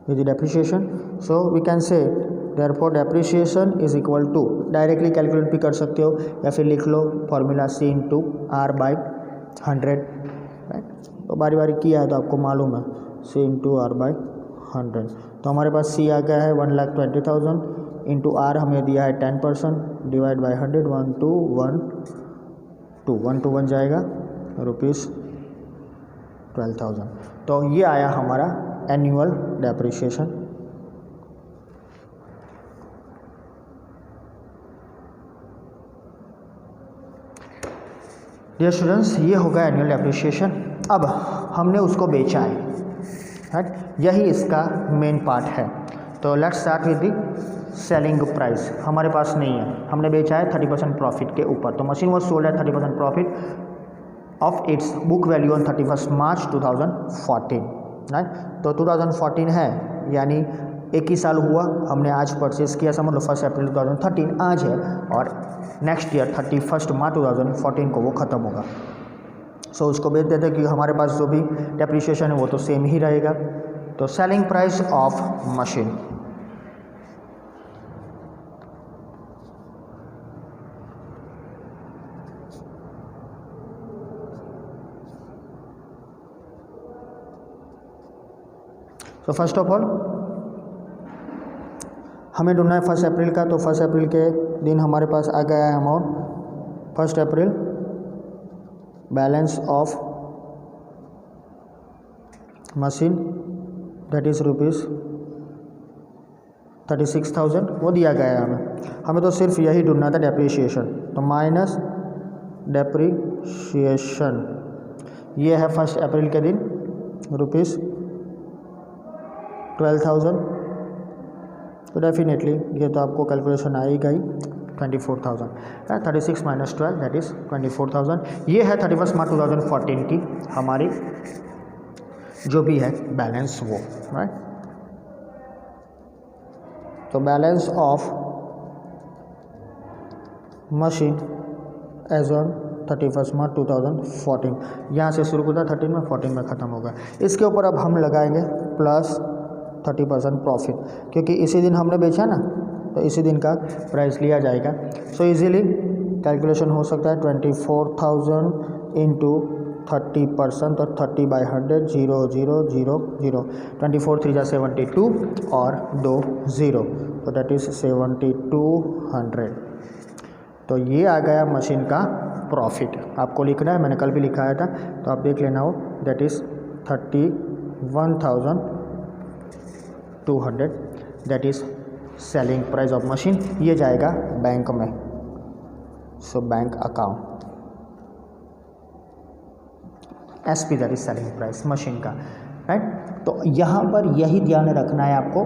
with the depreciation. So we can say therefore depreciation is equal to, directly calculate भी कर सकते हो या फिर लिख लो फॉर्मूला C/R/100, राइट। तो बारी बारी किया है तो आपको मालूम है C/R/100। तो हमारे पास C आ गया है 1,20,000 इंटू R हमें दिया है 10%, डिवाइड बाई 100, 1 2 1 2 1 2 1 जाएगा ₹12,000। तो ये आया हमारा एनुअल डेप्रीशिएशन। डियर स्टूडेंट्स, ये होगा एनुअल डेप्रीशिएशन। अब हमने उसको बेचा है, राइट, यही इसका मेन पार्ट है। तो let's start with the selling price. हमारे पास नहीं है, हमने बेचा है 30% प्रॉफिट के ऊपर, तो मशीन वॉज सोल्ड है 30% profit of its book value on 31 March 2014, right. तो 2014 है, यानी एक ही साल हुआ, हमने आज परचेस किया, समझ लो 1 अप्रैल 2013 आज है, और नेक्स्ट ईयर 31 मार्च 2014 को वो ख़त्म होगा। सो उसको बेच देते कि हमारे पास जो भी डेप्रिसिएशन है वो तो सेम ही रहेगा। तो सेलिंग प्राइस ऑफ मशीन, तो फर्स्ट ऑफ ऑल हमें ढूंढना है 1 अप्रैल का, तो 1 अप्रैल के दिन हमारे पास आ गया है amount 1 April balance of machine that is ₹36,000 वो दिया गया है हमें तो सिर्फ यही ढूंढना था डेप्रिसिएशन, तो माइनस डेप्रिसिएशन ये है 1 अप्रैल के दिन ₹12,000, तो डेफिनेटली ये तो आपको कैलकुलेशन आएगा ही 24,000, 36 माइनस 12 दैट इज़ 24,000। ये है 31 मार्च 2014 की हमारी जो भी है बैलेंस वो, राइट। तो balance of machine as on 31 March 2014, यहाँ से शुरू होता 13 में 14 में ख़त्म होगा। इसके ऊपर अब हम लगाएंगे प्लस 30% प्रॉफिट, क्योंकि इसी दिन हमने बेचा ना, तो इसी दिन का प्राइस लिया जाएगा। सो इजीली कैलकुलेशन हो सकता है 24,000 इंटू 30%, और 30/100 0 0 0 0, 24 3 72 और 2 0, तो दैट इज़ 7200। तो ये आ गया मशीन का प्रॉफिट। आपको लिखना है, मैंने कल भी लिखाया था, तो आप देख लेना हो, that is 31,200 that is selling price of machine. ये जाएगा बैंक में, so bank account, SP that is selling price machine का, राइट। तो यहाँ पर यही ध्यान रखना है आपको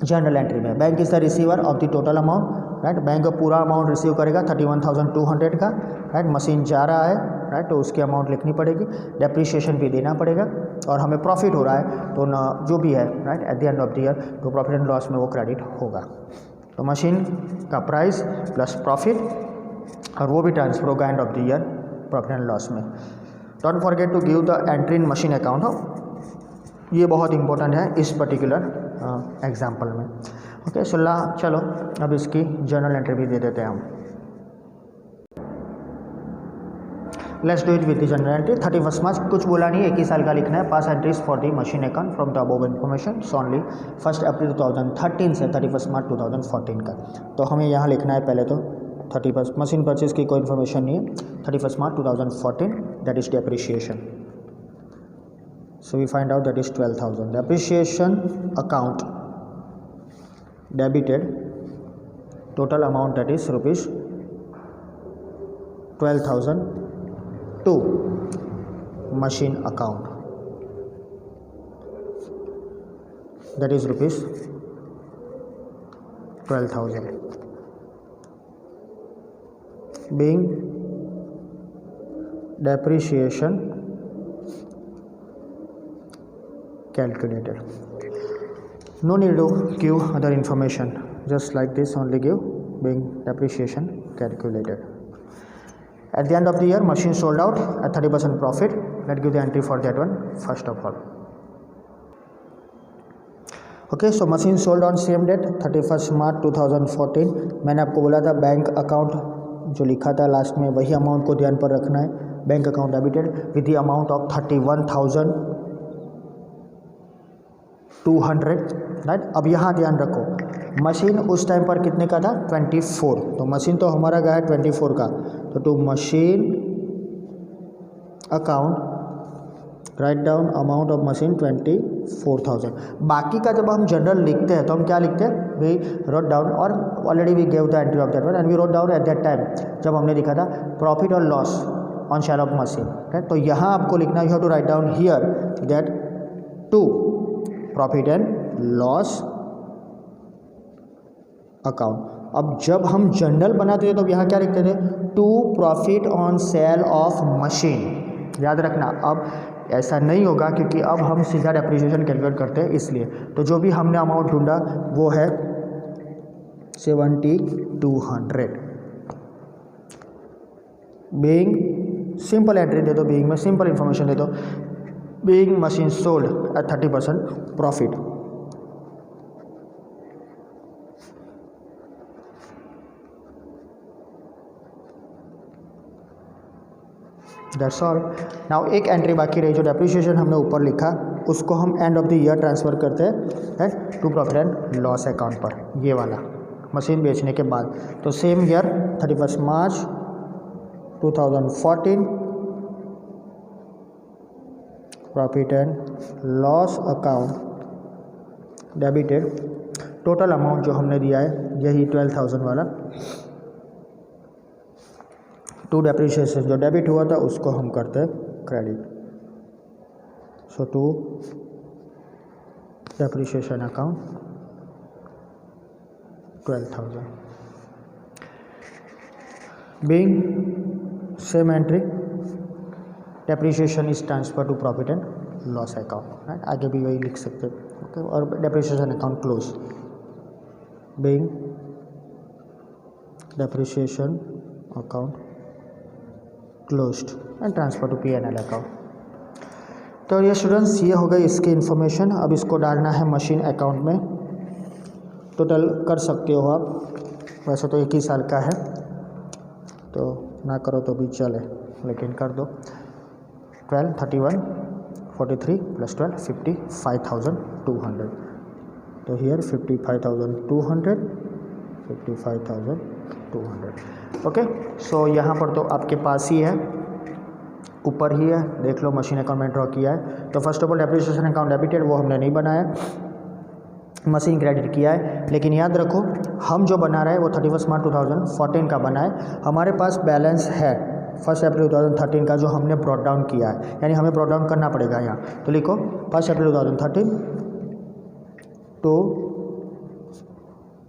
जर्नल एंट्री में। Bank is the receiver of the total amount, right. Bank पूरा अमाउंट रिसीव करेगा 31,200 का, राइट। मशीन जा रहा है, राइट, तो उसकी अमाउंट लिखनी पड़ेगी, डेप्रिसिएशन भी देना पड़ेगा, और हमें प्रॉफिट हो रहा है तो न जो भी है, right, at the end of the year तो प्रॉफिट एंड लॉस में वो क्रेडिट होगा। तो मशीन का प्राइस प्लस प्रॉफिट, और वो भी ट्रांसफर होगा end of the year profit and loss में। Don't forget to give the entry in machine account, ये बहुत इंपॉर्टेंट है इस पर्टिकुलर एग्जाम्पल में। ओके, चलो अब इसकी जर्नल एंट्री भी दे देते हैं हम। Let's do it with the journal entry. 31 March कुछ बोला नहीं, एक ही साल का लिखना है। Pass entries for the machine account from the above information only 1 April 2013 से 31 मार्च 2014 का। तो हमें यहाँ लिखना है पहले तो 31 मशीन परचेज की कोई इन्फॉर्मेशन नहीं है, 31 March 2014 that is depreciation. So we find out that is 12,000. Depreciation account debited total amount that is rupees 12,000 to machine account, that is rupees 12,000 being depreciation calculated. No need to give other information, just like this only give being depreciation calculated. At the end of the year machine sold out at 30% profit. Let's give the entry for that one first of all. Okay, so machine sold on same date 31st March 2014. मैंने आपको बोला था bank account जो लिखा था last में वही amount को ध्यान पर रखना है। Bank account debited with the amount of 31,200, right. अब यहाँ ध्यान रखो, मशीन उस टाइम पर कितने का था 24, तो मशीन तो हमारा गया है 24 का, तो to machine account write down amount of machine 24,000। बाकी का जब हम जनरल लिखते हैं तो हम क्या लिखते हैं, वी रोट डाउन, और already we gave the entry of that one and we wrote down at that time जब हमने लिखा था प्रॉफिट और loss on sale of machine, right. तो यहाँ आपको लिखना, you have to write down here that to profit and loss account. अब जब हम जर्नल बनाते थे तो यहाँ क्या लिखते थे, to profit on sale of machine. याद रखना, अब ऐसा नहीं होगा क्योंकि अब हम सीधा डेप्रिसिएशन कैलकुलेट करते हैं इसलिए। तो जो भी हमने अमाउंट ढूंढा वो है 7200। बीइंग सिंपल एंट्री दे दो, बीइंग में सिंपल इंफॉर्मेशन दे दो, being machine sold at 30% profit. That's all. Now एक एंट्री बाकी रही जो डेप्रिसिएशन हमने ऊपर लिखा, उसको हम end of the year transfer करते हैं to profit and loss account पर, ये वाला मशीन बेचने के बाद। तो same year 31 March 2014 profit and loss account debited. Total amount जो हमने दिया है यही 12,000 वाला, टू डेप्रिसिएशन जो डेबिट हुआ था उसको हम करते हैं credit. So to depreciation account 12,000 being same entry depreciation is transfer to profit and loss account, right. आगे भी वही लिख सकते हैं, ओके। और depreciation account close being depreciation account closed and transfer to P&L account. तो ये स्टूडेंट्स ये हो गई इसकी इन्फॉर्मेशन। अब इसको डालना है मशीन अकाउंट में। टोटल कर सकते हो आप, वैसे तो 1 ही साल का है तो ना करो तो भी चले, लेकिन कर दो। 12, 31, 43 + 12 55,200। तो हियर 55,200, 55,200, ओके। सो यहाँ पर तो आपके पास ही है, ऊपर ही है, देख लो मशीन अकाउंट में ड्रॉ किया है। तो first of all depreciation account debited वो हमने नहीं बनाया, मशीन क्रेडिट किया है। लेकिन याद रखो हम जो बना रहे हैं वो 31 मार्च 2014 का बना है। हमारे पास बैलेंस है 1 अप्रैल 2013 का जो हमने ब्रॉट डाउन किया है, यानी हमें ब्रॉट डाउन करना पड़ेगा यहाँ। तो लिखो 1 April 2013 to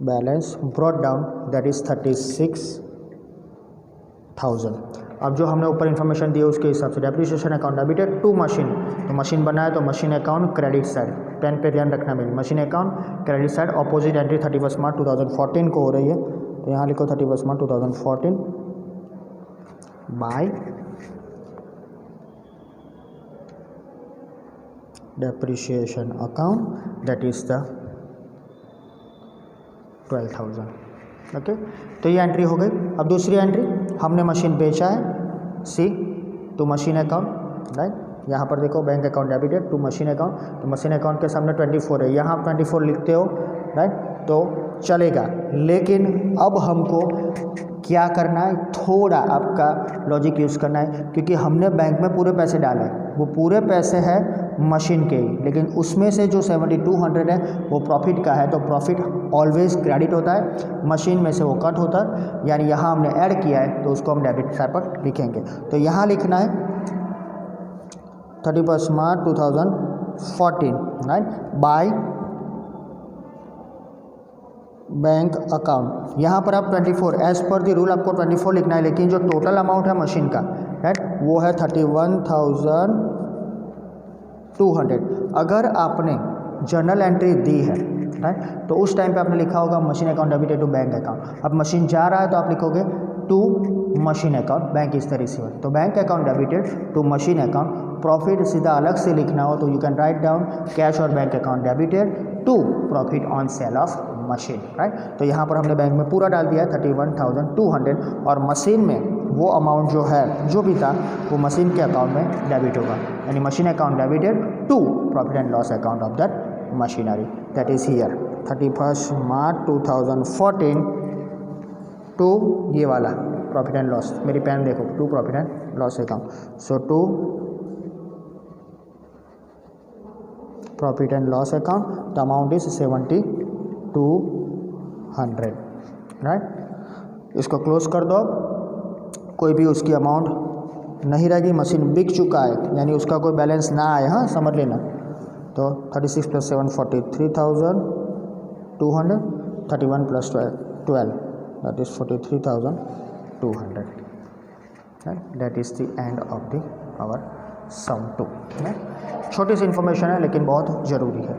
balance brought down that is 36,000। अब जो हमने ऊपर इन्फॉर्मेशन दी है उसके हिसाब से depreciation account debited to machine, तो मशीन बनाए तो machine account credit side, pen पे ध्यान रखना मेरी, machine account credit side opposite entry 31 March 2014 को हो रही है। तो यहाँ लिखो 31 March 2014 by depreciation account that is the 12,000, okay. तो ये एंट्री हो गई। अब दूसरी एंट्री, हमने मशीन बेचा है, see to machine account, right. यहाँ पर देखो bank account debited to machine account, तो मशीन अकाउंट के सामने 24 है, यहाँ आप 24 लिखते हो, राइट, तो चलेगा। लेकिन अब हमको क्या करना है, थोड़ा आपका लॉजिक यूज़ करना है, क्योंकि हमने बैंक में पूरे पैसे डाले, वो पूरे पैसे हैं मशीन के ही, लेकिन उसमें से जो 7200 है वो प्रॉफिट का है। तो प्रॉफिट ऑलवेज क्रेडिट होता है, मशीन में से वो कट होता है, यानी यहाँ हमने ऐड किया है तो उसको हम डेबिट साइड पर लिखेंगे। तो यहाँ लिखना है 31 March 2014, right, by bank account. यहाँ पर आप 24 एज पर द रूल आपको 24 लिखना है, लेकिन जो टोटल अमाउंट है मशीन का, राइट, वो है 31,200। अगर आपने जर्नल एंट्री दी है, राइट, तो उस टाइम पे आपने लिखा होगा machine account debited to bank account. अब मशीन जा रहा है तो आप लिखोगे to machine account, bank is the receiver, तो bank account debited to machine account. Profit सीधा अलग से लिखना हो तो you can write down cash और bank account debited to profit on sale of machine, right. तो यहाँ पर हमने बैंक में पूरा डाल दिया 31,200, और मशीन में वो अमाउंट जो है जो भी था वो मशीन के अकाउंट में डेबिट होगा, यानी machine account debited to profit and loss account of that machinery, that is here 31 March 2014 to ये वाला प्रॉफिट एंड लॉस, मेरी पेन देखो, to profit and loss account. So to profit and loss account, the amount is 7200, right. इसको close कर दो। कोई भी उसकी अमाउंट नहीं रहेगी, मशीन बिक चुका है, यानी उसका कोई बैलेंस ना आए, हाँ समझ लेना। तो 36 + 7 43,200, 31 + 12 that is 43,200, right? That is the end of our सम 2। छोटी सी इन्फॉर्मेशन है लेकिन बहुत ज़रूरी है।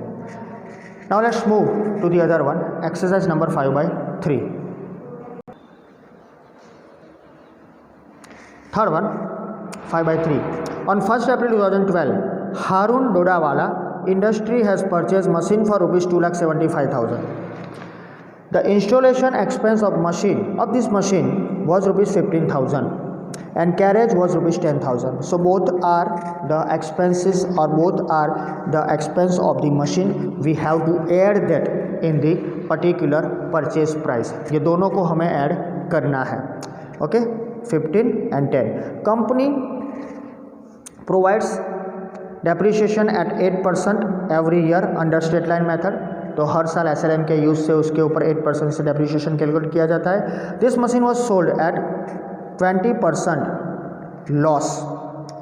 Now let's move to the other one, exercise number 5/3। Third one 5/3। On 1st April 2012, Harun Dodawala Industry has purchased machine for rupees 2,75,000. The installation expense of this machine was rupees 15,000 and carriage was rupees 10,000. So both are the expenses, or both are the expense of the machine. We have to add that in the particular purchase price. ये दोनों को हमें add करना है। Okay, 15 and 10. Company provides depreciation at 8% every year under straight line method. तो हर साल SLM के use से उसके ऊपर 8% से डेप्रीशिएशन कैलकुलेट किया जाता है। This machine was sold at 20% loss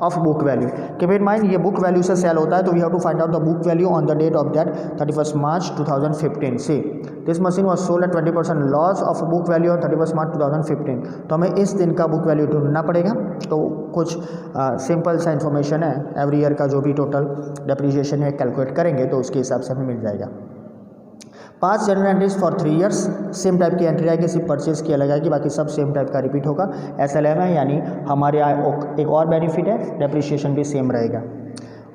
of book value. Keep in mind ये बुक वैल्यू से सेल होता है, तो we have to find out the book value on the date of that 31 March 2015। See this machine was sold at 20% loss of book value on 31 March 2015। तो हमें इस दिन का बुक वैल्यू ढूंढना पड़ेगा। तो कुछ सिंपल सा इन्फॉर्मेशन है, एवरी ईयर का जो भी टोटल डेप्रीशिएशन है कैलकुलेट करेंगे तो उसके हिसाब से हमें मिल जाएगा। 5 general entries for 3 years, same type की एंट्री आएगी, सिर्फ परचेज की अलग आएगी, बाकी सब सेम टाइप का रिपीट होगा। SLM है, यानी हमारे एक और बेनिफिट है, डेप्रीशिएशन भी सेम रहेगा।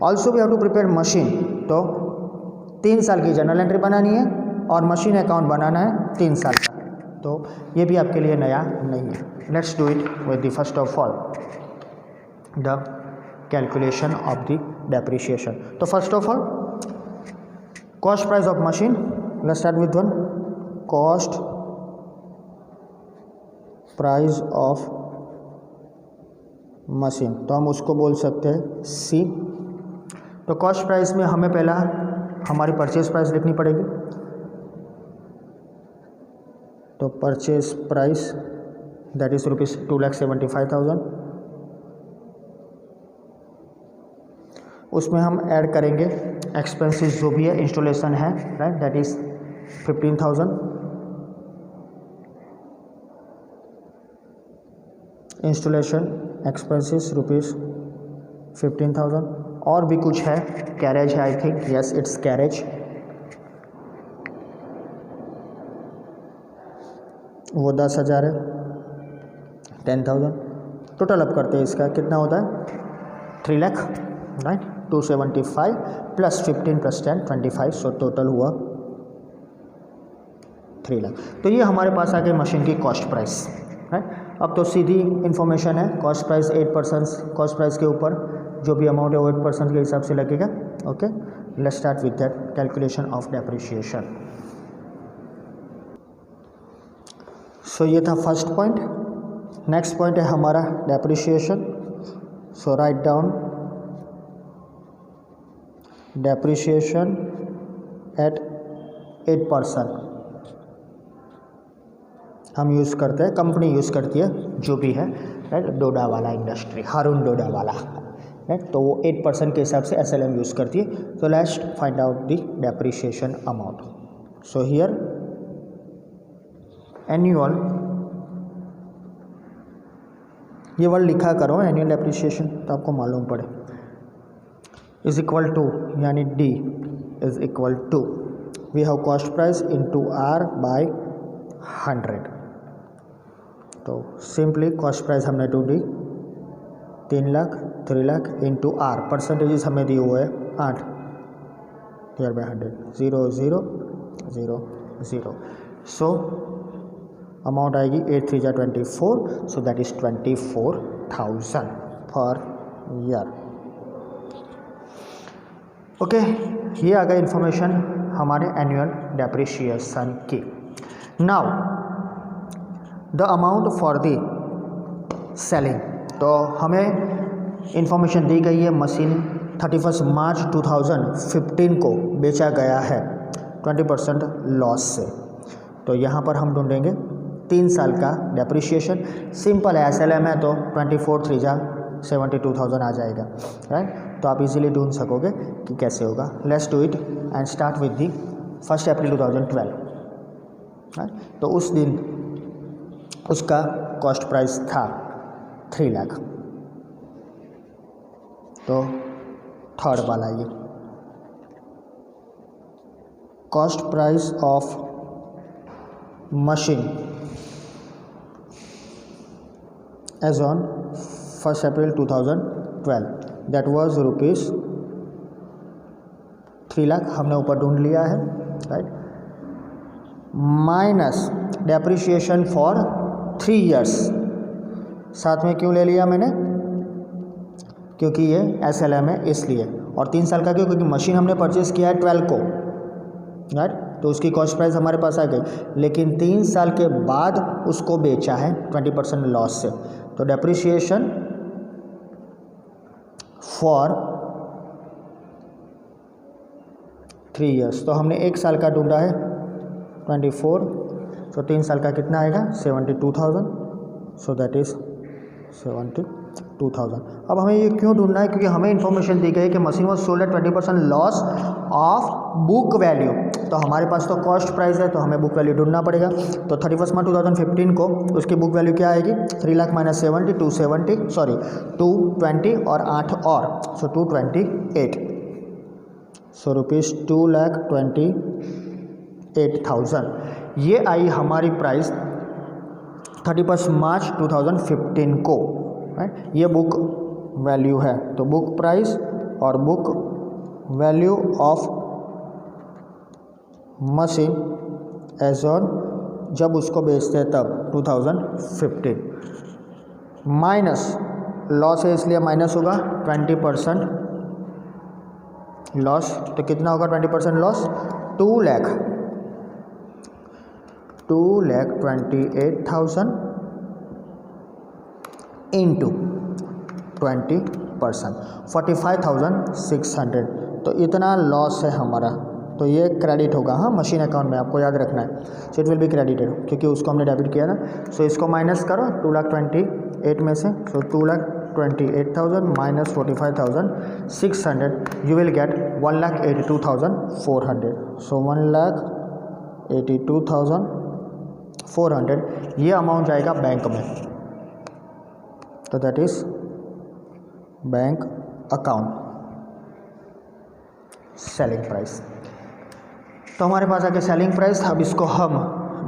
Also we have to prepare machine, तो 3 साल की जनरल एंट्री बनानी है और मशीन अकाउंट बनाना है 3 साल का, तो ये भी आपके लिए नया नहीं है। Let's do it with the first of all the calculation of the depreciation. तो first of all cost price of machine, let's start with one, cost price of machine, तो हम उसको बोल सकते हैं C। तो कॉस्ट प्राइस में हमें पहला हमारी परचेज प्राइस लिखनी पड़ेगी। तो purchase price that is rupees 2,75,000। उसमें हम ऐड करेंगे एक्सपेंसेस जो भी है, इंस्टॉलेशन है, right, that is 15,000, installation expenses rupees 15,000, और भी कुछ है, कैरेज है, I think, yes it's carriage, वो 10,000 है, 10,000। टोटल अप करते हैं, इसका कितना होता है 3 lakh, right, 275 plus 15 plus 10 25, so total हुआ 3 लाख। तो ये हमारे पास आ गई मशीन की कॉस्ट प्राइस, राइट। अब तो सीधी इन्फॉर्मेशन है, कॉस्ट प्राइस 8%, कॉस्ट प्राइस के ऊपर जो भी अमाउंट है वो 8% के हिसाब से लगेगा। Okay, let's start with that calculation of depreciation. So ये था फर्स्ट पॉइंट। नेक्स्ट पॉइंट है हमारा depreciation. So write down depreciation at 8% हम यूज़ करते हैं, कंपनी यूज़ करती है, जो भी है, राइट, डोडावाला इंडस्ट्री, हारून डोडावाला, राइट। तो वो 8% के हिसाब से SLM यूज़ करती है। तो let's find out the depreciation amount. So here annual, ये वर्ड लिखा करो, एनुअल डेप्रिशिएशन, तो आपको मालूम पड़े, इज इक्वल टू, यानी D is equal to, we have cost price into R by 100। तो सिंपली कॉस्ट प्राइस हमने टू दी 3 lakh, 3 lakh into R, percentages हमें दिए हुए है 8, डिवाइड बाय 100, 0 0 0 0। सो अमाउंट आएगी 8 3 24, सो that is 24,000 per year. Okay, ये आ गई इंफॉर्मेशन हमारे एनुअल डेप्रिशिएशन की। Now the amount for the selling, तो हमें इंफॉर्मेशन दी गई है, मशीन 31 मार्च 2015 को बेचा गया है 20% लॉस से। तो यहाँ पर हम ढूंढेंगे 3 साल का डेप्रिशिएशन। सिंपल है, SLM है, तो 24 3 जा 72,000 आ जाएगा, राइट। तो आप इजीली ढूंढ सकोगे कि कैसे होगा। Let's do it and start with the 1 April 2012, right. तो उस दिन उसका कॉस्ट प्राइस था 3 लाख। तो थर्ड वाला ये cost price of machine as on 1 April 2012 that was rupees 3 lakh, हमने ऊपर ढूंढ लिया है, right, minus depreciation for 3 years. साथ में क्यों ले लिया मैंने, क्योंकि ये SLM है इसलिए, और 3 साल का क्यों, क्योंकि मशीन हमने परचेज़ किया है 12 को, राइट, तो उसकी कॉस्ट प्राइस हमारे पास आ गई, लेकिन 3 साल के बाद उसको बेचा है 20% लॉस से, तो डेप्रिसिएशन फॉर 3 ईयर्स, तो हमने 1 साल का ढूंढा है 24, तो 3 साल का कितना आएगा 72,000, सो दैट इज़ 72,000। अब हमें ये क्यों ढूंढना है, क्योंकि हमें इन्फॉर्मेशन दी गई है कि machine was sold at 20% loss of book value, तो हमारे पास तो कॉस्ट प्राइस है, तो हमें बुक वैल्यू ढूंढना पड़ेगा। तो 31 मार्च 2015 को उसकी बुक वैल्यू क्या आएगी, 3 लाख माइनस 70, 220 और 8 और, सो 228, सो रुपीज़ 2,28,000 ये आई हमारी प्राइस 31 मार्च 2015 को, राइट, ये बुक वैल्यू है, तो बुक प्राइस और book value of machine as on जब उसको बेचते हैं तब 2015, माइनस लॉस है इसलिए माइनस होगा 20% लॉस, तो कितना होगा 20% लॉस, 2,28,000 इंटू 20%, 45,600, तो इतना लॉस है हमारा, तो ये क्रेडिट होगा, हाँ, मशीन अकाउंट में, आपको याद रखना है, so it will be credited, क्योंकि उसको हमने डेबिट किया ना, सो इसको माइनस करो 2,28,000 में से, सो 2,28,000 माइनस 45,600, यू विल गेट 1,82,400, सो 1,82,400 ये अमाउंट जाएगा बैंक में, तो that is bank account selling price. तो हमारे पास आके सेलिंग प्राइस, अब इसको हम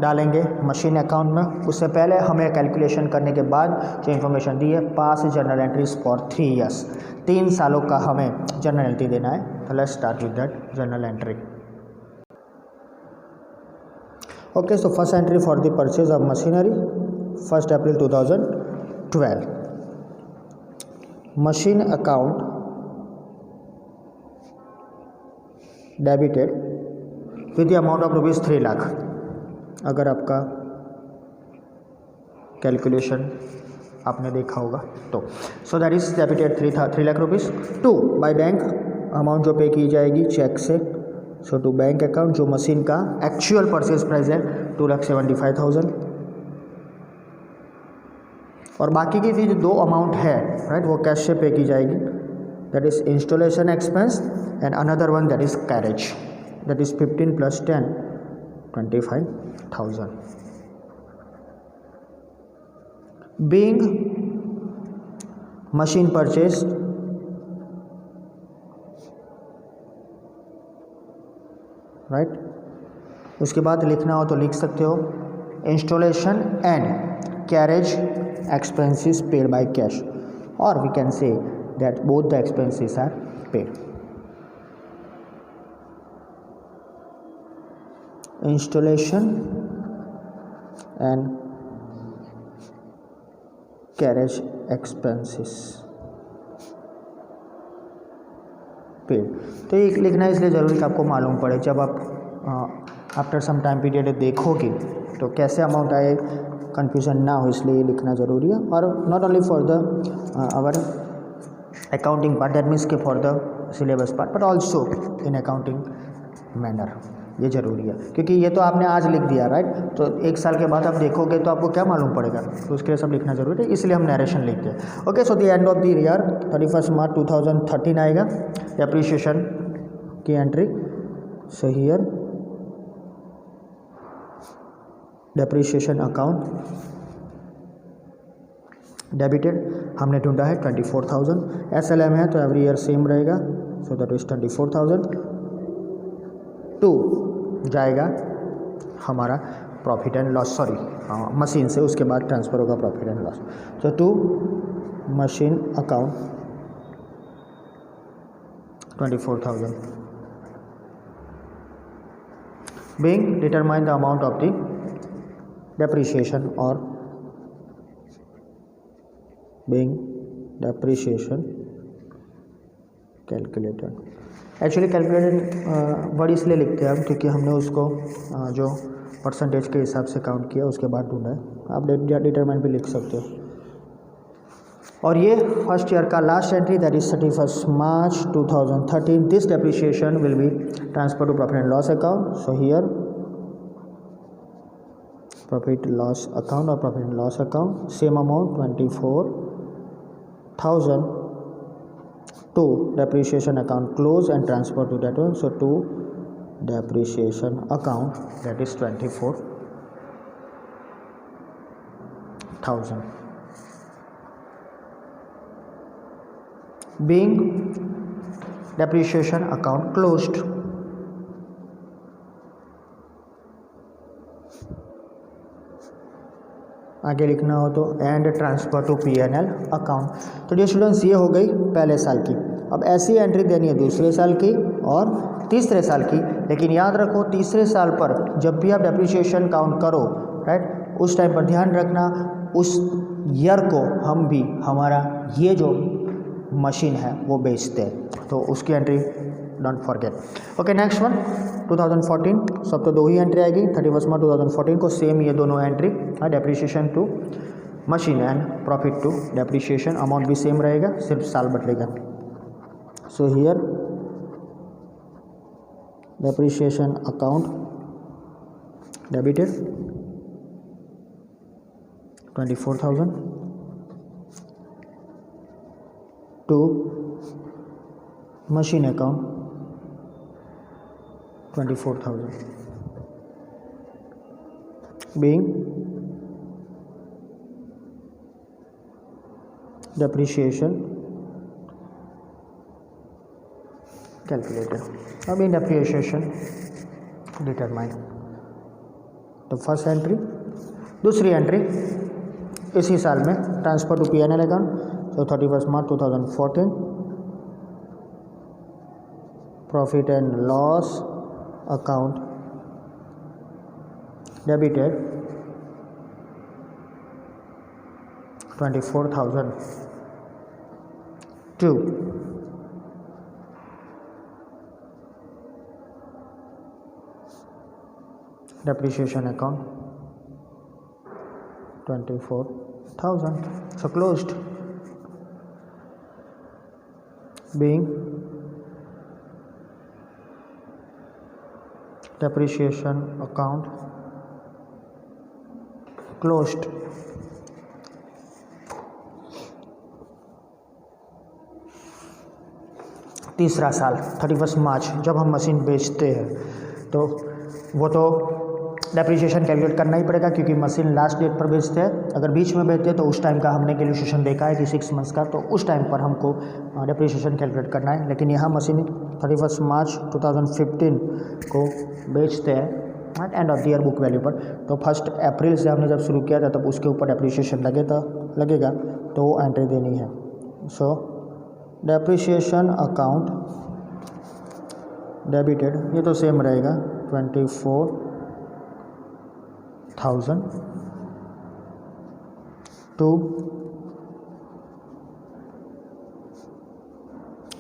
डालेंगे मशीन अकाउंट में। उससे पहले हमें कैलकुलेशन करने के बाद जो इन्फॉर्मेशन दी है, pass journal entries for 3 years, 3 सालों का हमें जर्नल एंट्री देना है। तो let's start with that journal entry. Okay, so first entry for the purchase of machinery 1 April 2012, machine account debited with the amount of rupees 3 lakh. अगर आपका calculation आपने देखा होगा तो, so that is debited 3 lakh rupees to by bank, amount जो pay की जाएगी check से, सो टू बैंक अकाउंट, जो मशीन का एक्चुअल परचेज प्राइस है 2,75,000, और बाकी की जो 2 अमाउंट है, राइट, वो कैश से पे की जाएगी, that is installation expense and another one that is carriage, that is 15 + 10 25,000। Being machine purchased, right, उसके बाद लिखना हो तो लिख सकते हो installation and carriage expenses paid by cash, और we can say that both the expenses are paid. Installation and carriage expenses paid, तो ये लिखना इसलिए ज़रूरी कि आपको मालूम पड़े, जब आप आफ्टर सम टाइम पीरियड देखोगे तो कैसे अमाउंट आए, कन्फ्यूज़न ना हो, इसलिए लिखना ज़रूरी है। और not only for the our accounting part, that means के for the syllabus part, but also in accounting manner, ये ज़रूरी है, क्योंकि ये तो आपने आज लिख दिया, राइट, तो 1 साल के बाद आप देखोगे तो आपको क्या मालूम पड़ेगा, तो उसके लिए सब लिखना जरूरी है, इसलिए हम नरेशन लिखते हैं। Okay, so the end of the year 31 March 2013 आएगा डेप्रिसिएशन की entry, so here depreciation account debited हमने ढूंढा है 24,000, SLM है तो एवरी ईयर सेम रहेगा, सो दैट इज 24,000। टू जाएगा हमारा profit and loss, sorry machine से, उसके बाद ट्रांसफ़र होगा प्रॉफिट एंड लॉस। तो to machine account 24,000 being determine the amount of the depreciation or being depreciation calculated। Actually calculated word इसलिए लिखते हैं हम क्योंकि हमने उसको जो परसेंटेज के हिसाब से काउंट किया उसके बाद ढूंढा है, आप डिटरमाइन भी लिख सकते हो। और ये फर्स्ट ईयर का last entry that is 31 March 2013। This depreciation will be transfer to profit and loss account. So here profit loss account और profit and loss account same amount 24,000 to depreciation account close and transfer to that one. So to depreciation account that is 24,000 being depreciation account closed। आगे लिखना हो तो and transfer to PNL account. तो dear students ये हो गई पहले साल की। अब ऐसी एंट्री देनी है दूसरे साल की और तीसरे साल की, लेकिन याद रखो तीसरे साल पर जब भी आप डेप्रिसिएशन काउंट करो, राइट, उस टाइम पर ध्यान रखना उस ईयर को हम भी हमारा ये जो मशीन है वो बेचते हैं, तो उसकी entry don't forget. Okay next one 2014, सब तो दो ही एंट्री आएगी 31 मार्च 2014 को, सेम ये दोनों entry depreciation to machine and profit to depreciation, amount भी सेम रहेगा, सिर्फ साल बदलेगा। So here depreciation account debited 24,000 to machine account 24,000 being depreciation calculated। अब इन depreciation determine तो फर्स्ट एंट्री, दूसरी एंट्री इसी साल में ट्रांसफर टू PNL अकाउंट। तो 31 March 2014 profit and loss account debited 24,000 to depreciation account 24,000। So closed being depreciation account closed। तीसरा साल 31 मार्च जब हम मशीन बेचते हैं तो वो तो डेप्रिसिएशन कैलकुलेट करना ही पड़ेगा क्योंकि मशीन लास्ट डेट पर बेचते हैं। अगर बीच में बेचते हैं तो उस टाइम का हमने कैलकुलेशन देखा है कि 6 मंथ्स का, तो उस टाइम पर हमको डेप्रिसिएशन कैलकुलेट करना है। लेकिन यहाँ मशीन 31 मार्च 2015 को बेचते हैं at end of the year book value पर, तो 1 अप्रैल से हमने जब शुरू किया था तब उसके ऊपर डेप्रिसिएशन लगेगा तो वो एंट्री देनी है। सो डेप्रिसिएशन अकाउंट डेबिटेड, ये तो सेम रहेगा 24,000 to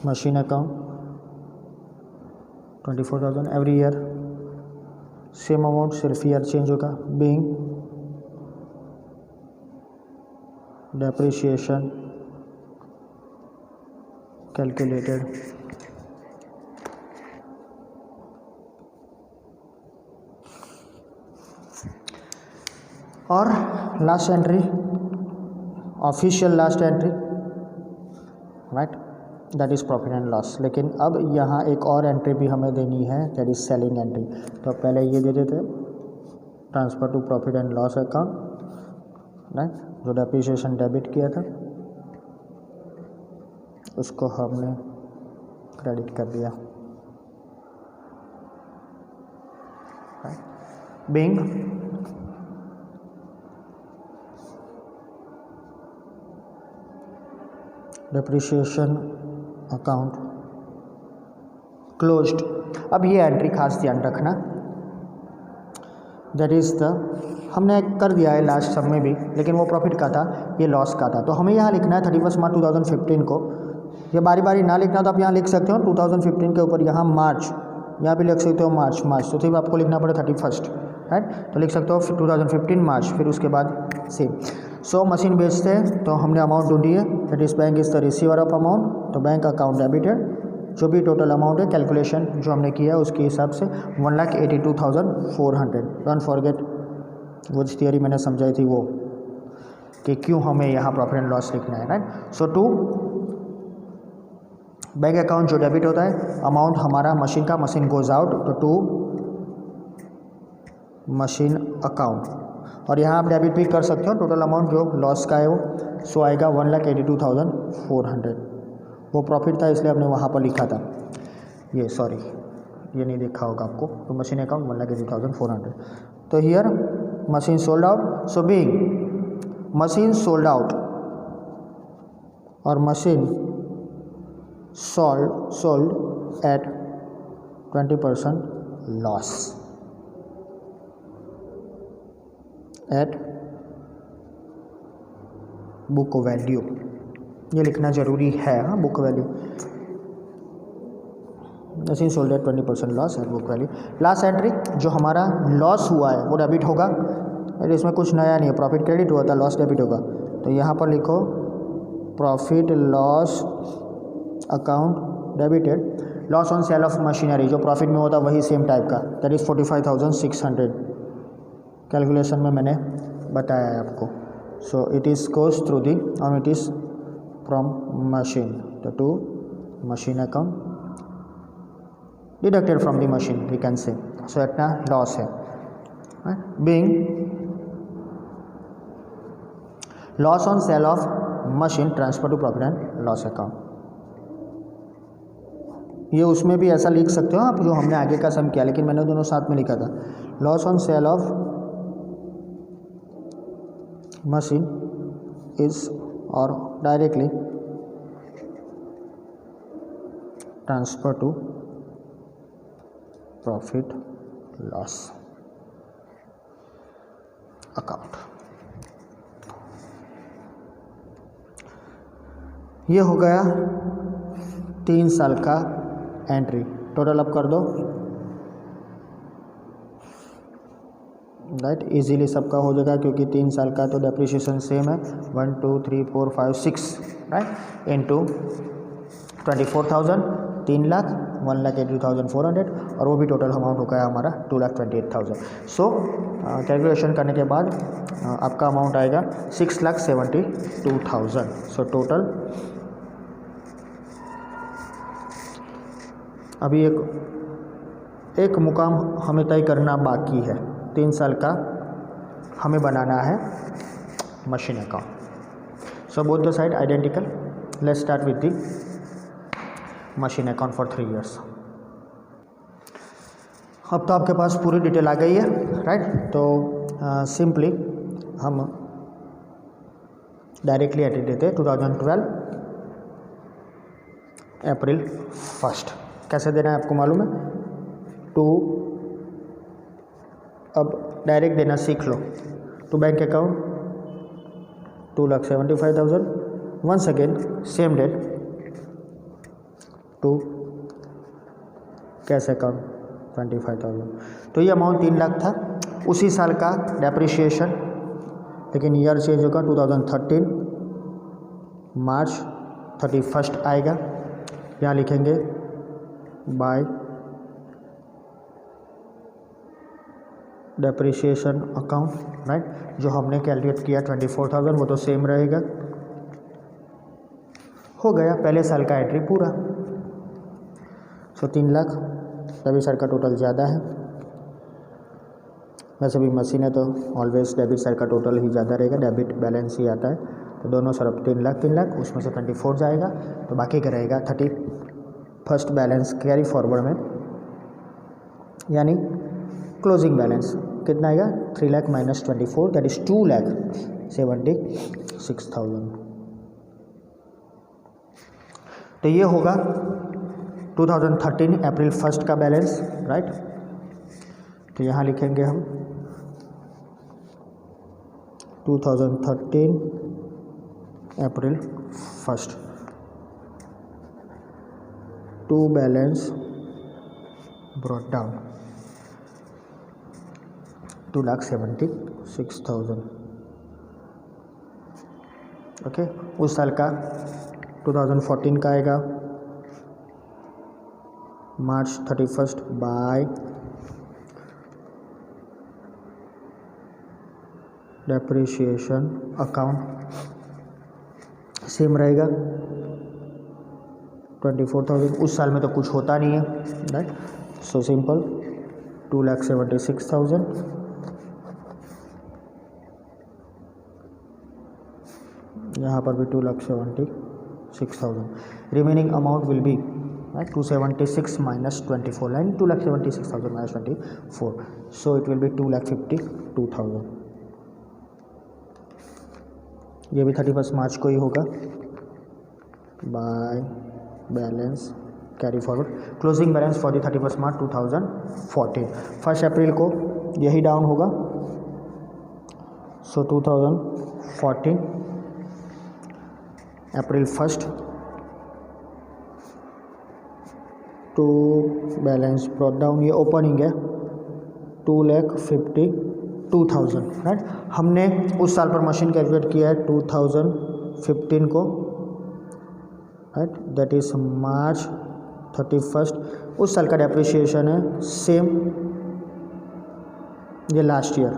machine account 24,000 every year same amount, सिर्फ ईयर चेंज होगा। बीइंग डेप्रिसिएशन कैलकुलेटेड और last entry official last entry, right, that is profit and loss. लेकिन अब यहाँ एक और एंट्री भी हमें देनी है, दैट इज़ सेलिंग एंट्री। तो पहले ये दे देते transfer to profit and loss account right, जो डेप्रिसिएशन डेबिट किया था उसको हमने क्रेडिट कर दिया। Being depreciation account closed. अब ये एंट्री खास ध्यान रखना, दैट इज़ द, हमने कर दिया है लास्ट सब में भी, लेकिन वो प्रॉफिट का था, ये लॉस का था। तो हमें यहाँ लिखना है 31 मार्च 2015 को। ये बारी बारी ना लिखना तो आप यहाँ लिख सकते हो 2015 के ऊपर यहाँ मार्च, यहाँ भी लिख सकते हो मार्च, तो सिर्फ आपको लिखना पड़े 31, राइट। तो लिख सकते हो 2015 मार्च, फिर उसके बाद सेम। सो मशीन बेचते हैं तो हमने अमाउंट ढूंढी है, that is bank is the receiver of amount, तो बैंक अकाउंट डेबिटेड, जो भी टोटल अमाउंट है कैलकुलेशन जो हमने किया उसके हिसाब से 1,82,400। डोंट फॉरगेट वो थियरी मैंने समझाई थी वो, कि क्यों हमें यहाँ प्रॉफिट एंड लॉस लिखना है, right. So to bank account जो डेबिट होता है, अमाउंट हमारा मशीन का, मशीन गोज आउट, तो टू मशीन अकाउंट, और यहाँ आप डेबिट भी कर सकते हो टोटल अमाउंट जो लॉस का है वो, सो आएगा 1,82,400। वो प्रॉफिट था इसलिए हमने वहाँ पर लिखा था, ये सॉरी ये नहीं देखा होगा आपको, तो मशीन अकाउंट 1,82,400। तो here machine sold out, so being machine sold out और machine sold at 20% loss at book value, ये लिखना ज़रूरी है, हाँ, book value. Machine sold at 20% loss at book value. Last entry जो हमारा लॉस हुआ है वो डेबिट होगा, अरे इसमें कुछ नया नहीं है, प्रॉफिट क्रेडिट हुआ था, लॉस डेबिट होगा। तो यहाँ पर लिखो profit loss account debited, loss on sale of machinery, जो प्रॉफिट में होता वही सेम टाइप का, दैट इज़ 45,600। कैलकुलेशन में मैंने बताया है आपको। So it is goes through the और इट इज़ फ्रॉम मशीन, तो to machine account deducted from the machine we can say, so इतना लॉस है। Being loss on sale of machine transfer to profit and loss account, ये उसमें भी ऐसा लिख सकते हो आप जो हमने आगे का सम किया, लेकिन मैंने दोनों साथ में लिखा था। Loss on sale of machine is और directly transfer to profit loss account. ये हो गया 3 साल का एंट्री, टोटल अप कर दो, राइट, इजीली सबका हो जाएगा क्योंकि 3 साल का तो डेप्रिसिएशन सेम है, 1 2 3 4 5 6, राइट, इनटू 24,000, 3 लाख 1,82,400, और वो भी टोटल अमाउंट हो गया हमारा 2,28,000। सो कैलकुलेशन करने के बाद आपका अमाउंट आएगा 6,72,000। सो टोटल अभी एक मुकाम हमें तय करना बाकी है, 3 साल का हमें बनाना है machine account. So both the side identical, let's start with the machine account for 3 years। अब तो आपके पास पूरी डिटेल आ गई है, राइट। तो सिंपली हम डायरेक्टली एंट्री देते हैं 2012 अप्रैल 1। कैसे देना है आपको मालूम है, अब डायरेक्ट देना सीख लो। To bank account 2,75,000, once again same date to cash account 25,000। तो ये अमाउंट 3 लाख था, उसी साल का डेप्रिसिएशन, लेकिन ईयर चेंज होगा 2013 मार्च 31 आएगा। यहाँ लिखेंगे बाय डेप्रिसिएशन अकाउंट, राइट, जो हमने कैलकुलेट किया 24,000 वो तो सेम रहेगा। हो गया पहले साल का एंट्री पूरा। सो 3 लाख, तभी साल का टोटल ज़्यादा है, वैसे भी मशीन है तो ऑलवेज डेबिट साइड का टोटल ही ज़्यादा रहेगा, डेबिट बैलेंस ही आता है। तो दोनों तरफ 3 लाख, उसमें से 24 जाएगा तो बाकी क्या रहेगा 31st बैलेंस कैरी फॉरवर्ड में, यानी क्लोजिंग बैलेंस कितना आएगा 3 लाख माइनस 24, दैट इज 2,76,000। तो ये होगा 2013 अप्रैल 1 का बैलेंस, राइट। तो यहाँ लिखेंगे हम 2013 April 1 to balance brought down 2,76,000। Okay, उस साल का 2014 का आएगा March 31 by depreciation account same रहेगा 24,000। उस साल में तो कुछ होता नहीं है, राइट। सो सिंपल 2,76,000 यहाँ पर भी 2,76,000। Remaining amount will be 276 minus 24 line 2,76,000 minus 24, so it will be 2,52,000। ये भी 31 मार्च को ही होगा bye balance carry forward. Closing balance for the 31 March 2014। 1 अप्रैल को यही डाउन होगा, सो 2014 अप्रैल 1 टू बैलेंस ब्रॉट डाउन, ये ओपनिंग है 2,52,000, राइट। हमने उस साल पर मशीन कैलकुलेट किया है 2015 को, राइट, दैट इज मार्च 31। उस साल का डेप्रिसिएशन है सेम, ये लास्ट ईयर,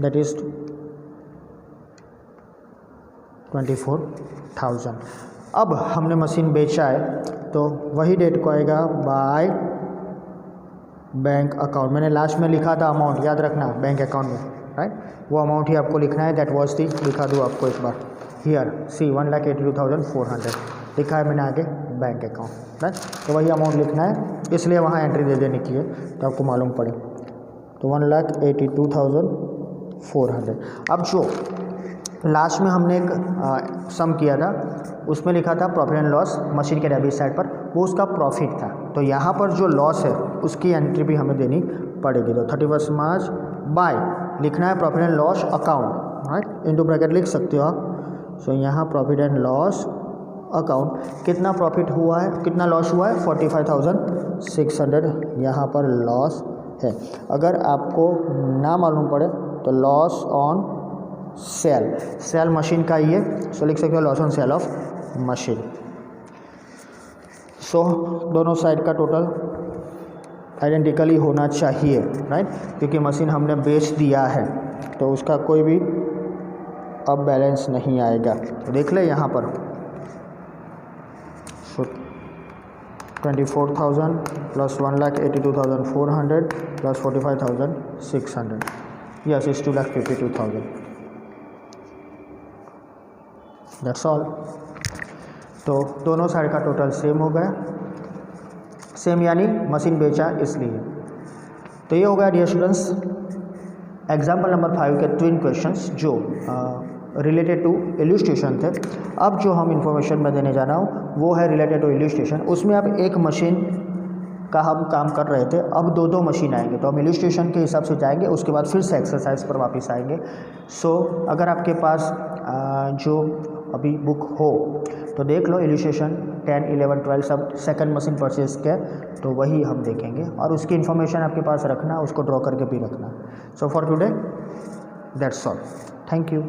दैट इज 24,000। अब हमने मशीन बेचा है तो वही डेट को आएगा बाय बैंक अकाउंट। मैंने लास्ट में लिखा था अमाउंट, याद रखना, बैंक अकाउंट में, राइट। वो अमाउंट ही आपको लिखना है, दैट वॉज दी, लिखा दूँ आपको एक बार हियर, सी 1,82,400 लिखा है मैंने आगे बैंक अकाउंट, राइट। तो वही अमाउंट लिखना है, इसलिए वहाँ एंट्री दे देने की है तो आपको मालूम पड़े। तो 1,82,400। अब जो लास्ट में हमने एक सम किया था, उसमें लिखा था प्रॉफिट एंड लॉस मशीन के डेबिट साइड पर, वो उसका प्रॉफिट था। तो यहाँ पर जो लॉस है उसकी एंट्री भी हमें देनी पड़ेगी। तो 31 मार्च बाय लिखना है profit and loss account, right, into bracket लिख सकते हो आप। सो यहाँ प्रॉफिट एंड लॉस अकाउंट, कितना प्रॉफिट हुआ है, कितना लॉस हुआ है 45,600 यहाँ पर लॉस है। अगर आपको ना मालूम पड़े तो loss on sale, sale machine का ही है, सो लिख सकते हो loss on sale of machine. So दोनों साइड का टोटल आइडेंटिकली होना चाहिए, राइट, क्योंकि मशीन हमने बेच दिया है तो उसका कोई भी अब बैलेंस नहीं आएगा। तो देख ले यहाँ पर, सो 24,000 plus 1,82,400 plus 45,600, yes is 2,52,000, that's all. तो दोनों साइड का टोटल सेम हो गया, सेम यानी मशीन बेचा इसलिए। तो ये हो गया डियर स्टूडेंट्स एग्जाम्पल नंबर 5 के ट्विन क्वेश्चंस जो रिलेटेड टू इल्यूस्ट्रेशन थे। अब जो हम इंफॉर्मेशन में देने जा रहा हूँ वो है रिलेटेड टू इल्यूस्ट्रेशन। उसमें अब एक मशीन का हम काम कर रहे थे, अब दो मशीन आएंगे, तो हम इल्यूस्ट्रेशन के हिसाब से जाएंगे, उसके बाद फिर से एक्सरसाइज पर वापस आएंगे। सो अगर आपके पास जो अभी बुक हो तो देख लो, इल्यूस्ट्रेशन 10, 11, 12 सब सेकंड मशीन परचेज के, तो वही हम देखेंगे और उसकी इन्फॉर्मेशन आपके पास रखना, उसको ड्रॉ करके भी रखना। So for today that's all, thank you.